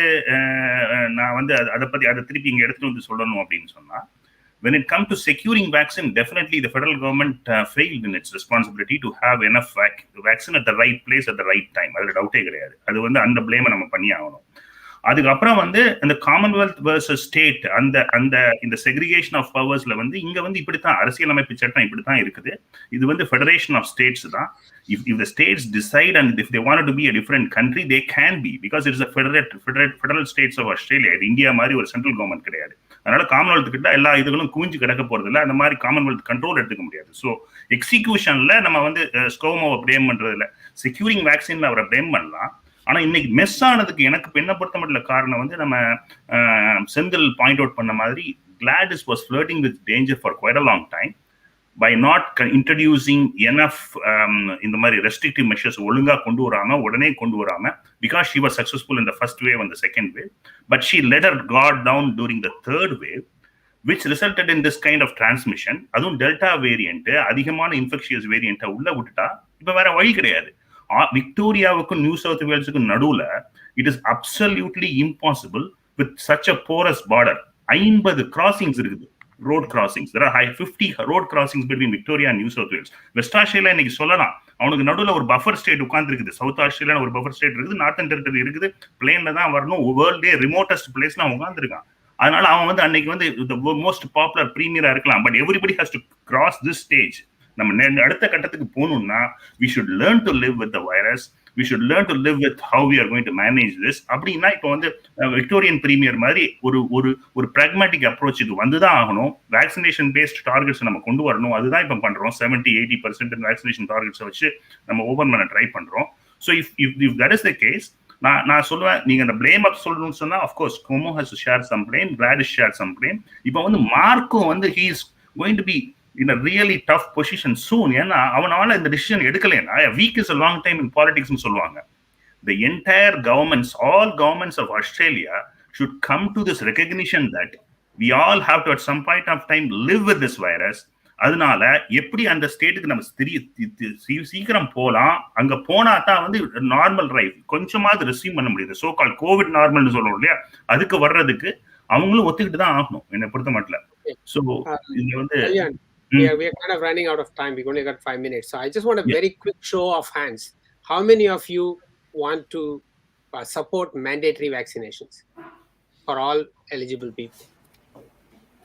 நான் வந்து அதை திருப்பி இங்க எடுத்துட்டு வந்து சொல்லணும் அப்படின்னு சொன்னா, when it comes to securing vaccine, definitely the federal government failed in its responsibility to have enough vaccine at the right place at the right time. அதுல டவுட்டே கிடையாது. அது வந்து அந்த பிளேமை நம்ம பண்ணி ஆகணும். அதுக்கப்புறம் வந்து இந்த காமன்வெல்த் வர்சஸ் ஸ்டேட் இந்த செக்ரிகேஷன் ஆஃப் பவர்ஸ்ல வந்து இங்க வந்து இப்படித்தான் அரசியலமைப்பு சட்டம் இப்படித்தான் இருக்குது. இது வந்து ஃபெடரேஷன் ஆஃப் ஸ்டேட்ஸ் தான். If the states decide and if they wanted to be a different country, they can be, because it is a federal states of Australia. இது இந்தியா மாதிரி ஒரு சென்ட்ரல் கவர்மெண்ட் கிடையாது. அதனால காமன்வெல்த் கிட்ட எல்லா இதுகளும் குவிஞ்சு கிடக்க போறது இல்லை. அந்த மாதிரி காமன்வெல்த் கண்ட்ரோல் எடுத்துக்க முடியாது. ஸோ எக்ஸிக்யூஷன்ல நம்ம வந்து ஸ்கோமோவை பிளேம் பண்றது இல்லை, செக்யூரிங் வேக்சின்ல அவரை பிளேம் பண்ணலாம். ஆனா இன்னைக்கு மெஸ் ஆனதுக்கு எனக்கு என்ன பொறுத்த மட்டும் காரணம் வந்து நம்ம செந்தில் பாயிண்ட் அவுட் பண்ண மாதிரி Gladys was flirting with danger for quite a long time by not introducing enough இந்த மாதிரி restrictive measures ஒழுங்கா உடனே கொண்டு வராம, because she was successful in the first wave and the second wave, but she let her guard down during the third wave, which resulted in this kind of transmission. அதுவும் டெல்டா வேரியன்ட், அதிகமான இன்ஃபெக்ஷியஸ் வேரியன்ட்டை உள்ள விட்டுட்டா இப்ப வேற வழி கிடையாது. விக்டோரியாவுக்கும் நியூ சவுத் வேல்ஸுக்கும் நடுவுல it is absolutely impossible with such a porous border. 50 crossings இருக்குது, road crossings. there are 50 road crossings between Victoria and New South Wales. West Australia இன்னைக்கு சொல்லலாம் அவனுக்கு நடுவில் ஒரு பஃபர் ஸ்டேட் உட்கார்ந்து இருக்குது. சவுத் ஆஸ்திரேலியா ஒரு பஃபர் ஸ்டேட் இருக்குது, நார்த்தன் டெரிட்டரி இருக்குது, பிளேன்ல தான் வரணும், வேர்ல்டே ரிமோட்டஸ்ட் பிளேஸ்ல அவன் உட்கார்ந்துருக்கான். அதனால அவன் வந்து அன்னைக்கு வந்து மோஸ்ட் பாப்புலர் பிரீமியரா இருக்கலாம். But everybody has to cross this stage. நம்ம அடுத்த கட்டத்துக்கு போகணும்னா we should learn to live with the virus, we should learn to live with how we are going to manage this. அப்படின்னா இப்போ வந்து விக்டோரியன் பிரீமியர் மாதிரி ஒரு பிராக்மேட்டிக் அப்ரோச்சுக்கு வந்துதான் ஆகணும். வேக்சினேஷன் பேஸ்ட் டார்கெட்ஸ் நம்ம கொண்டு வரணும். அதுதான் இப்போ பண்றோம். 70-80% வேக்சினேஷன் டார்கெட்ஸை வச்சு நம்ம ஓபன் பண்ண ட்ரை பண்றோம். So if that is the case, நான் சொல்லுவேன், நீங்க அந்த பிளேம் அப் சொல்லணும்னு சொன்னா of course ScoMo has to share some blame, Gladys share some blame. இப்போ வந்து மார்க்கும் வந்து he is going to be in a really tough position soon. ஏன்னா அவனால இந்த டிசிஷன் எடுக்கலைன்னா, a week is a long time in politics னு சொல்லுவாங்க. The entire governments, all governments of Australia should come to this recognition that we all have to at some point of time live with this virus. அதனால எப்படி அந்த ஸ்டேட்டுக்கு நம்ம சீக்கிரம் போலாம், அங்க போனா தான் வந்து நார்மல் லைஃப் கொஞ்சமாவது ரெஸ்யூம் பண்ண முடியுது. சோ கால் கோவிட் நார்மல்னு சொல்றோம் இல்லையா, அதுக்கு வர்றதுக்கு அவங்களும் ஒத்துக்கிட்டு தான் ஆகணும் என்னை பொறுத்த மட்டும். சோ இது வந்து we are kind of running out of time. We've only got 5 minutes. So I just want a very quick show of hands. How many of you want to support mandatory vaccinations for all eligible people?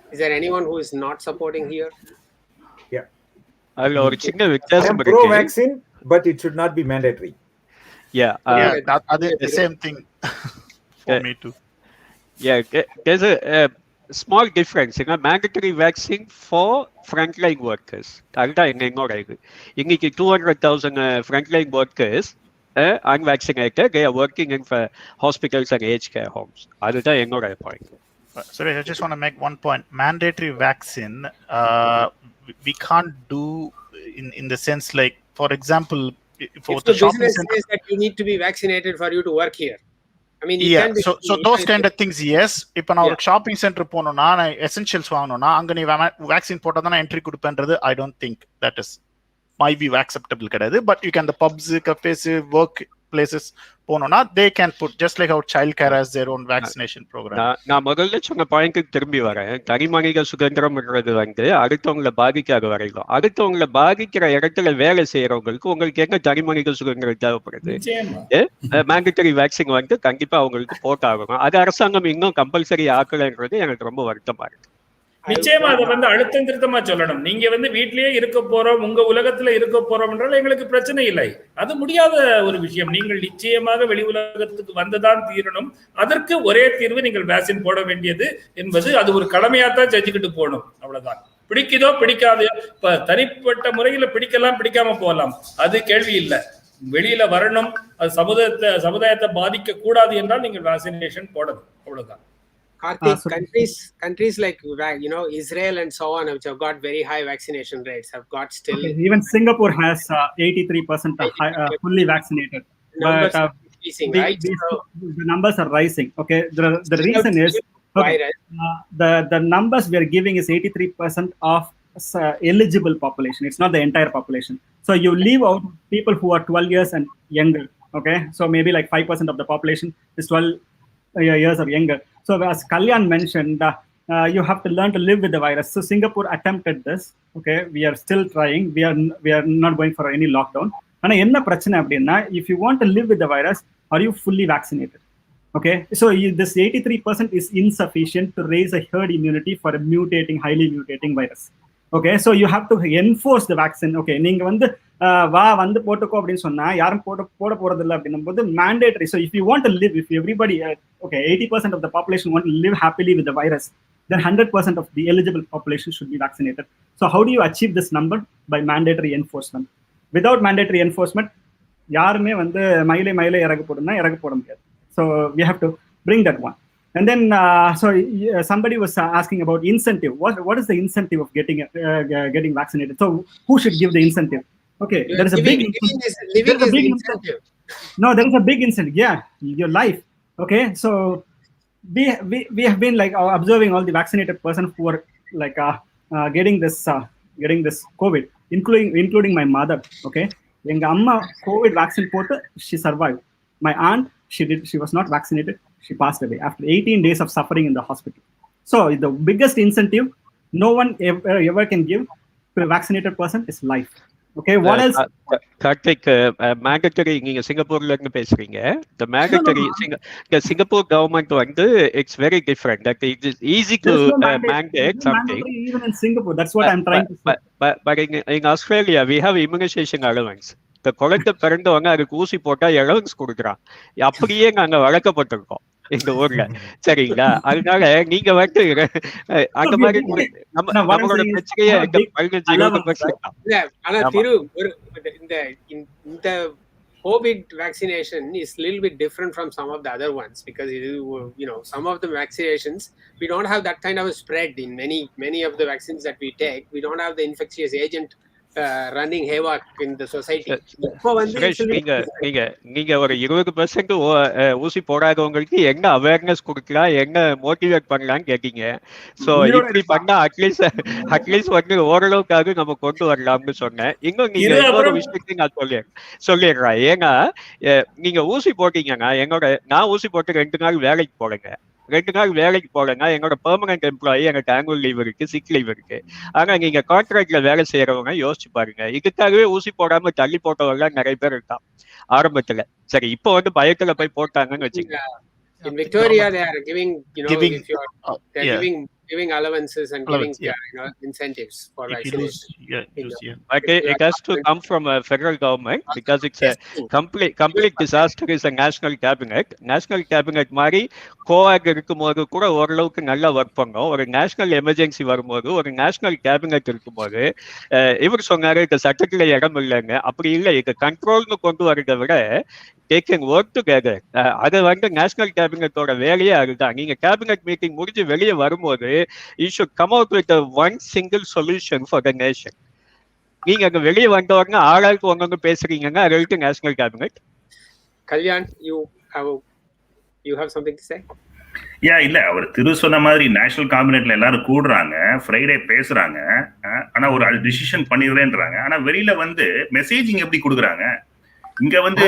Is there anyone who is not supporting here? Yeah. அதுல ஒரு சின்ன I am வித்தியாசம் pro இருக்கு. vaccine, but it should not be mandatory. Yeah, Yeah, that is the same thing for me too. yeah. There's a small difference. Mandatory vaccine for frontline workers. அதுதான் எங்களோட இது. இன்னைக்கு 200,000 frontline workers unvaccinated. They are working in hospitals and aged care homes. அதுதான் எங்களோட point. Sorry, I just want to make one point. Mandatory vaccine, we can't do in the sense like, for example, for if the the shopping business center. says that you need to be vaccinated for you to work here. I mean, Yeah, so those kind of things, yes. இப்போ நான் ஒரு ஷாப்பிங் சென்டர் போனோம்னா, நான் எசென்ஷியல்ஸ் வாங்கணும்னா, அங்க நீ வேக்சின் போட்டா தான் entry கொடுப்பேன்றது I don't think that is my view acceptable கிடையாது. But you can the pubs, cafes, work places போனோம்னா they can put, just like how child care has their own vaccination program. நான் முதல்ல சொன்ன பாயிண்ட்டுக்கு திரும்பி வரேன். தனிமனித சுதந்திரம்ன்றது அடுத்தவங்களை பாதிக்காத வரைக்கும், அடுத்தவங்களை பாதிக்கிற இடத்துல வேலை செய்யறவங்களுக்கு உங்களுக்கு எங்க தனிமனித சுதந்திரம் தேவைப்படுது? மேண்டட்டரி வேக்சின் கண்டிப்பா அவங்களுக்கு போட்டாகணும். அது அரசாங்கம் இன்னும் கம்பல்சரி ஆக்கலைன்றது எனக்கு ரொம்ப வருத்தமா இருக்கு. நிச்சயமா அதை அழுத்தம் திருத்தமா சொல்லணும். நீங்க வீட்டிலேயே இருக்க போறோம், உங்க உலகத்துல இருக்க போறோம் என்றால் எங்களுக்கு பிரச்சனை இல்லை. அது முடியாத ஒரு விஷயம். நீங்கள் நிச்சயமாக வெளி உலகத்துக்கு வந்துதான் தீரணும். அதற்கு ஒரே தீர்வு நீங்கள் வேக்சின் போட வேண்டியது என்பது அது ஒரு கடமையாத்தான் செஞ்சுக்கிட்டு போகணும். அவ்வளவுதான். பிடிக்குதோ பிடிக்காதோ, இப்ப தனிப்பட்ட முறையில பிடிக்கலாம், பிடிக்காம போகலாம், அது கேள்வி இல்லை. வெளியில வரணும், அது சமுதாயத்தை பாதிக்க கூடாது என்றால் நீங்கள் வேக்சினேஷன் போடணும். அவ்வளவுதான். countries like Israel and so on, which have got very high vaccination rates, have got still. Okay, even Singapore has 83% fully vaccinated. But the numbers are rising. Okay, the reason is the numbers we are giving is 83% of eligible population. It's not the entire population. So you leave out people who are 12 years and younger. Okay, so maybe like 5% of the population is 12 years or younger. So as Kalyan mentioned, you have to learn to live with the virus. So Singapore attempted this. Okay, we are still trying. We are not going for any lockdown. And enna prachana appadina, if you want to live with the virus, are you fully vaccinated? Okay, so this 83% is insufficient to raise a herd immunity for a highly mutating virus. Okay, so you have to enforce the vaccine. Okay, நீங்க போட்டுக்கோ அப்படின்னு சொன்னா யாரும் போட போறது இல்லை அப்படின்னும் போது mandatory. So if you want to live, if everybody 80% of the population want to live happily with the virus, then 100% of the eligible population should be vaccinated. So how do you achieve this number? By mandatory enforcement. Without mandatory enforcement, யாருமே மயிலை இறகு போட முடியாது. So we have to bring that one. And then somebody was asking about incentive. What is the incentive of getting vaccinated? So who should give the incentive? Okay, there is a big incentive. No, there is a big incentive. Yeah, your life. Okay, so we have been observing all the vaccinated person who are getting this COVID, including my mother. Okay, enga amma COVID vaccine potu, she survived. My aunt, she was not vaccinated. She passed away after 18 days of suffering in the hospital. So the biggest incentive no one ever can give to a vaccinated person is life. Okay, what else? Karthik, mandatory, நீங்க சிங்கப்பூர்ல இருந்து பேசுறீங்க. The mandatory, the Singapore government it's very different. That it is easy to mandate something. Even in Singapore, that's what I'm trying to say. But in Australia, we have immunization allowance. இந்த குழந்தை பிறந்தவங்க அதுக்கு ஊசி போட்டா அலவன்ஸ் கொடுக்குறான். அப்படியே நாங்க வளர்க்கப்பட்டிருக்கோம் இந்த ஊர்ல, சரிங்களா? அதனால நீங்க அந்த மாதிரி நம்மளோட பிரச்சனையே 15-20%. ஆனா இந்த COVID vaccination is a little bit different from some of the other ones, because some of the vaccinations we don't have that kind of a spread in many of the vaccines that we take. We don't have the infectious agent running havoc in the society. நீங்க ஒரு 20% ஊசி போடாதவங்களுக்கு என்ன அவேர்னஸ் கொடுக்கலாம், என்ன மோட்டிவேட் பண்ணலாம்னு கேட்டீங்க. சோ இப்படி பண்ணா அட்லீஸ்ட் ஓரளவுக்காக நம்ம கொண்டு வரலாம்னு சொன்னேன். இன்னும் நீங்க இன்னொரு விஷயத்தையும் நான் சொல்லிடுறேன். ஏன்னா நீங்க ஊசி போட்டீங்கன்னா நான் ஊசி போட்டு 2 நாள் வேலைக்கு போறேங்க. 2 நாள் வேலைக்கு போலன்னா என்னோட பெர்மனன்ட் எம்ப்ளாயி எனக்கு ஆனுவல் லீவ் இருக்கு, சிக் லீவ் இருக்கு. ஆனா நீங்க கான்ட்ராக்ட்ல வேலை செய்யறவங்க யோசிச்சு பாருங்க, இதுக்காகவே ஊசி போடாம தள்ளி போட்டவங்க நிறைய பேர் இருக்கான் ஆரம்பத்துல. சரி, இப்போ பயத்துல போய் போட்டாங்கன்னு வச்சுக்கோங்க. In Victoria, they are giving giving allowances and Allowance, giving incentives for if you lose, vaccination. But it has to come from a federal government because it's a complete disaster is a national cabinet. National cabinet மாதிரி கோஆக் இருக்கும்போது கூட ஓரளவுக்கு நல்லா ஒர்க் பண்ணோம். ஒரு நேஷனல் எமர்ஜென்சி வரும்போது ஒரு நேஷனல் கேபினெட் இருக்கும்போது இவர் சொன்னாரு இந்த சட்டத்துல இடம் இல்லைங்க. அப்படி இல்லை, இது கண்ட்ரோல்னு கொண்டு வரதை விட டேக்கிங் ஒர்க் டுகெதர். அது வந்து நேஷனல் கேபினெட்டோட வேலையே அதுதான். நீங்க கேபினெட் மீட்டிங் முடிஞ்சு வெளியே வரும்போது you should come out with a one single solution for the nation. நீங்க அங்க வெளியே வந்தவங்க ஆளாளுக்கு ஒங்க பேசுறீங்க, அது வரைக்கும் national cabinet. Kalyan, you have something to say? இல்ல, அவர் திரு சொன்ன மாதிரி நேஷனல் கேபினெட்ல எல்லாரும் கூடுறாங்க, ஃப்ரைடே பேசுறாங்க, ஆனா ஒரு டிசிஷன் பண்ணிடுறேன்றாங்க. ஆனா வெளியில வந்து மெசேஜிங் எப்படி கொடுக்குறாங்க? இங்க வந்து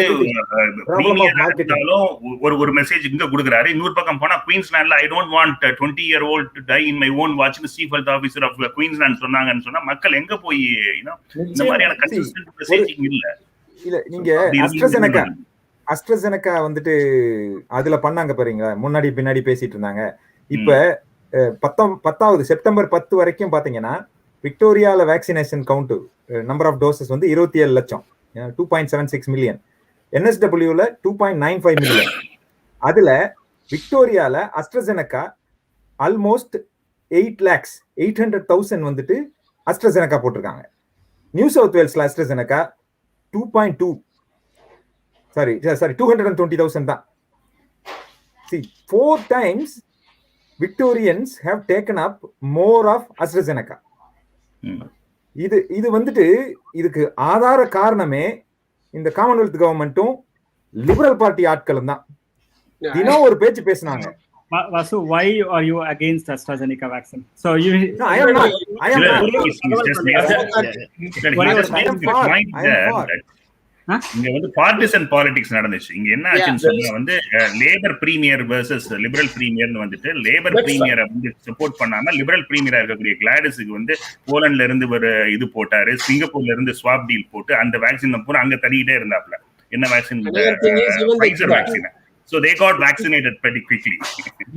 ஒரு மெசேஜ் இங்க கொடுக்குறாரு, இன்னொரு பக்கம் போனா குயின்ஸ்லாண்ட்ல I don't want 20 year old to die in my own watch னு chief health officer of Queensland சொன்னாங்கன்னு சொன்னா மக்கள் எங்க போய் இந்த மாதிரியான கன்சிஸ்டன்ட் மெசேஜிங் இல்ல. நீங்க அஸ்ட்ராசெனகா வந்துட்டு அதுல பண்ணாங்க பாருங்க, முன்னாடி பின்னாடி பேசிட்டு இருந்தாங்க. இப்ப 10வது செப்டம்பர் 10 வரைக்கும் பாத்தீங்கன்னா விக்டோரியால vaccination count number of doses வந்து 27 லட்சம், 2.76 மில்லியன். NSWல 2.95 மில்லியன். அதுல விக்டோரியால அஸ்ட்ராசெனகா ஆல்மோஸ்ட் 8,800,000 வந்துட்டு அஸ்ட்ராசெனகா போட்டிருக்காங்க. நியூ சவுத் வேல்ஸ்ல அஸ்ட்ராசெனகா 220,000 தான். See, 4 times Victorians have taken up more of AstraZeneca. இது வந்துட்டு இதுக்கு ஆதார காரணமே இந்த காமன்வெல்த் கவர்மெண்ட்டும் லிபரல் பார்ட்டி ஆட்களும் தான். தினம் ஒரு பேச்சு பேசினாங்க. Vasu, why are you against AstraZeneca vaccine? So you No, I am not. இங்க வந்து பார்ட்டிசன் பாலிடிக்ஸ் நடந்துச்சு. இங்க என்ன ஆச்சுன்னு சொன்னா வந்து லேபர் பிரீமியர் வெர்சஸ் லிபரல் பிரீமியர்னு வந்துட்டு லேபர் பிரீமியரை வந்து சப்போர்ட் பண்ணாம லிபரல் பிரீமியரா இருக்கக்கூடிய கிளாடிஸுக்கு வந்து போலண்ட்ல இருந்து ஒரு இது போட்டாரு, சிங்கப்பூர்ல இருந்து ஸ்வாப் டீல் போட்டு அந்த வேக்சின் பூரா அங்க தள்ளிக்கிட்டே இருந்தாப்ல. என்ன vaccine? Pfizer vaccine. So they got vaccinated pretty quickly.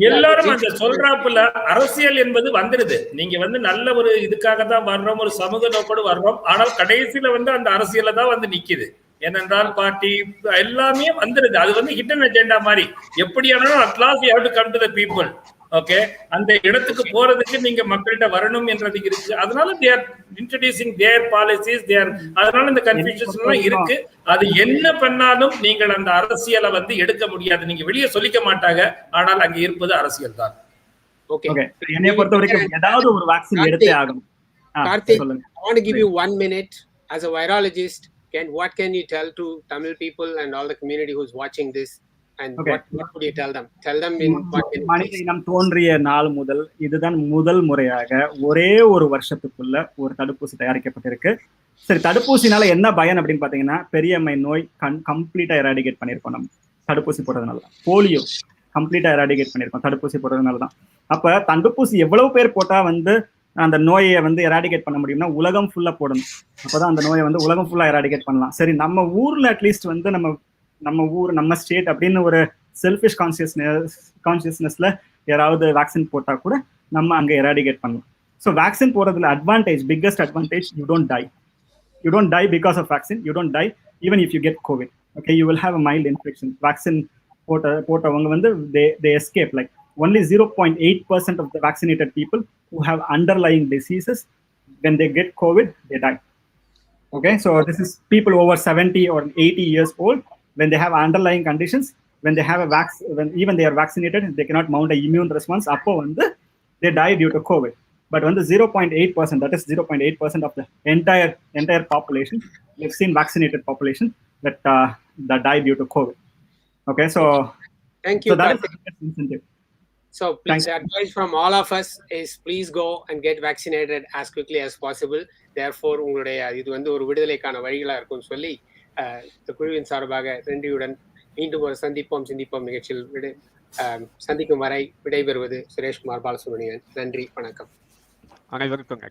எல்லாரும் அந்த சொல்றாப்புல அரசியல் என்பது வந்துருது. நீங்க வந்து நல்ல ஒரு இதுக்காக தான் வர்றோம், ஒரு சமூக நோக்கோடு வர்றோம். ஆனால் கடைசியில வந்து அந்த அரசியல தான் வந்து நிக்குது. ஏனென்றால் பார்ட்டி எல்லாமே வந்துருது. அது வந்து ஹிடன் அஜெண்டா மாதிரி. எப்படியானாலும் at last you have to come to the people. Okay, அந்த இடத்துக்கு போறதுக்கு நீங்க மக்கள்கிட்ட வரணும் என்றது இருக்கு. அதனால they are introducing their policies, அதனால இந்த கன்ஃபியூஷன்ஸ் எல்லாம் இருக்கு. அது என்ன பண்ணாலும் நீங்கள் அந்த அரசியலை வந்து எடுக்க முடியாது. நீங்க வெளியே சொல்லிக்க மாட்டாங்க, ஆனால் அங்க இருப்பது அரசியல் தான். ஓகே, என்னைய பொறுத்த வரைக்கும் ஏதாவது ஒரு வேக்சின் எடுத்தே ஆகும். Karthik, I want to give you 1 minute as a virologist. What can you tell to Tamil people and all the community who's watching this? And what would you tell them? Tell them in what மனித இனம் தோன்றிய நாள் முதல் இதுதான் முதல் முறையாக ஒரே ஒரு வருஷத்துக்குள்ள ஒரு தடுப்பூசி தயாரிக்கப்பட்டிருக்கு. சரி, தடுப்பூசினால என்ன பயன் அப்படின்னு பாத்தீங்கன்னா, பெரியம்மை நோய் கம்ப்ளீட்டா எராடிகேட் பண்ணிருக்கோம் நம்ம தடுப்பூசி போடுறதுனால. போலியோ கம்ப்ளீட்டா எராடிகேட் பண்ணிருக்கோம் தடுப்பூசி போடுறதுனால தான். அப்ப தடுப்பூசி எவ்வளவு பேர் போட்டா வந்து அந்த நோயை வந்து எராடிகேட் பண்ண முடியும்னா உலகம் ஃபுல்லா போடணும். அப்பதான் அந்த நோயை வந்து உலகம் ஃபுல்லா எராடிகேட் பண்ணலாம். சரி, நம்ம ஊர்ல அட்லீஸ்ட் வந்து நம்ம ஊர் நம்ம ஸ்டேட் அப்படின்னு ஒரு செல்ஃபிஷ் கான்சியஸ்னஸ்ல யாராவது வேக்சின் போட்டா கூட நம்ம அங்க எராடிகேட் பண்ணலாம். ஸோ வேக்சின் போறதுல advantage, biggest advantage, you don't die because of vaccine. You don't die even if you get COVID. Okay, you will have a mild infection. Vaccine போட்டவங்க வந்து they escape. Like only 0.8% of the vaccinated people who have underlying diseases, when they get COVID, they die. Okay, so this is people over 70 or 80 years old. When they have underlying conditions, when they have when even they are vaccinated, they cannot mount an immune response. Appo வந்து they die due to COVID. But when the 0.8%, that is 0.8% of the entire population, we've seen vaccinated population that die due to COVID. Okay, so thank you. So that is the biggest incentive. So please, advice from all of us is please go and get vaccinated as quickly as possible. Therefore உங்களுடைய இது வந்து ஒரு விடுதலைக்கான வழிகளா இருக்கும்னு சொல்லி இந்த குழுவின் சார்பாக ரெண்டியுடன் மீண்டும் ஒரு சந்திப்போம் நிகழ்ச்சியில் சந்திக்கும் வரை விடைபெறுவது சுரேஷ்குமார் பாலசுப்ரமணியன். நன்றி, வணக்கம். அனைவருக்கும்